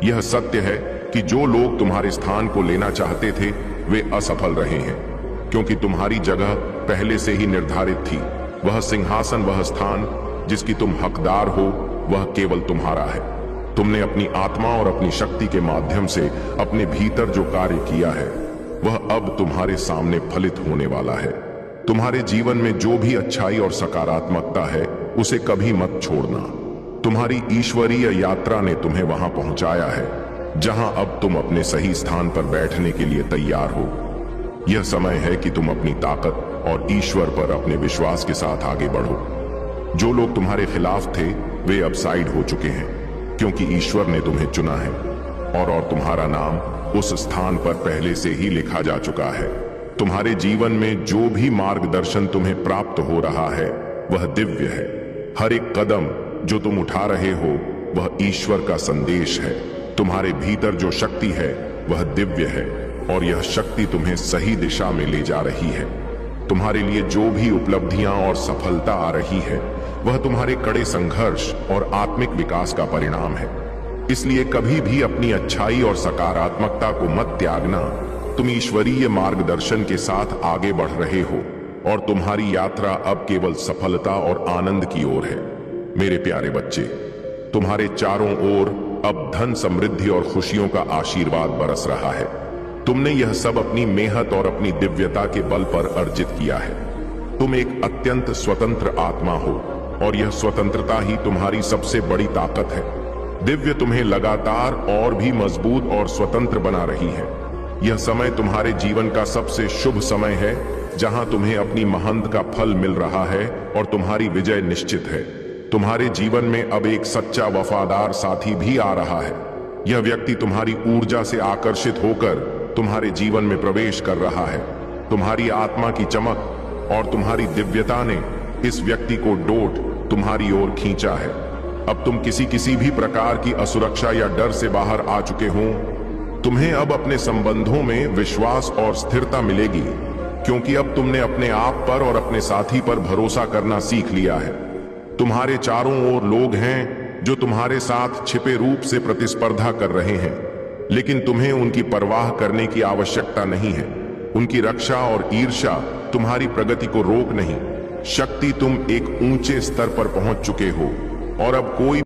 यह सत्य है कि जो लोग तुम्हारे स्थान को लेना चाहते थे, वे असफल रहे हैं, क्योंकि तुम्हारी जगह पहले से ही निर्धारित थी। वह सिंहासन, वह स्थान जिसकी तुम हकदार हो, वह केवल तुम्हारा है। तुमने अपनी आत्मा और अपनी शक्ति के माध्यम से अपने भीतर जो कार्य किया है, वह अब तुम्हारे सामने फलित होने वाला है। तुम्हारे जीवन में जो भी अच्छाई और सकारात्मकता है, उसे कभी मत छोड़ना। तुम्हारी ईश्वरीय यात्रा ने तुम्हें वहां पहुंचाया है, जहां अब तुम अपने सही स्थान पर बैठने के लिए तैयार हो। यह समय है कि तुम अपनी ताकत और ईश्वर पर अपने विश्वास के साथ आगे बढ़ो। जो लोग तुम्हारे खिलाफ थे, वे अब साइड हो चुके हैं, क्योंकि ईश्वर ने तुम्हें चुना है और तुम्हारा नाम उस स्थान पर पहले से ही लिखा जा चुका है। तुम्हारे जीवन में जो भी मार्गदर्शन तुम्हें प्राप्त हो रहा है, वह दिव्य है। हर एक कदम जो तुम उठा रहे हो, वह ईश्वर का संदेश है। तुम्हारे भीतर जो शक्ति है, वह दिव्य है और यह शक्ति तुम्हें सही दिशा में ले जा रही है। तुम्हारे लिए जो भी उपलब्धियां और सफलता आ रही है, वह तुम्हारे कड़े संघर्ष और आत्मिक विकास का परिणाम है। इसलिए कभी भी अपनी अच्छाई और सकारात्मकता को मत त्यागना। तुम ईश्वरीय मार्गदर्शन के साथ आगे बढ़ रहे हो और तुम्हारी यात्रा अब केवल सफलता और आनंद की ओर है। मेरे प्यारे बच्चे, तुम्हारे चारों ओर अब धन, समृद्धि और खुशियों का आशीर्वाद बरस रहा है। तुमने यह सब अपनी मेहनत और अपनी दिव्यता के बल पर अर्जित किया है। तुम एक अत्यंत स्वतंत्र आत्मा हो और यह स्वतंत्रता ही तुम्हारी सबसे बड़ी ताकत है। दिव्य तुम्हें लगातार और भी मजबूत और स्वतंत्र बना रही है। यह समय तुम्हारे जीवन का सबसे शुभ समय है, जहां तुम्हें अपनी मेहनत का फल मिल रहा है और तुम्हारी विजय निश्चित है। तुम्हारे जीवन में अब एक सच्चा वफादार साथी भी आ रहा है। यह व्यक्ति तुम्हारी ऊर्जा से आकर्षित होकर तुम्हारे जीवन में प्रवेश कर रहा है। तुम्हारी आत्मा की चमक और तुम्हारी दिव्यता ने इस व्यक्ति को डोट तुम्हारी ओर खींचा है। अब तुम किसी भी प्रकार की असुरक्षा या डर से बाहर आ चुके हो। तुम्हें अब अपने संबंधों में विश्वास और स्थिरता मिलेगी, क्योंकि अब तुमने अपने आप पर और अपने साथी पर भरोसा करना सीख लिया है। तुम्हारे चारों ओर लोग हैं जो तुम्हारे साथ छिपे रूप से प्रतिस्पर्धा कर रहे हैं। लेकिन तुम्हें उनकी परवाह करने की आवश्यकता नहीं है। उनकी रक्षा और ईर्ष्या तुम्हारी प्रगति को रोक नहीं। शक्ति तुम एक ऊंचे स्तर पर पहुंच चुके हो और अब कोई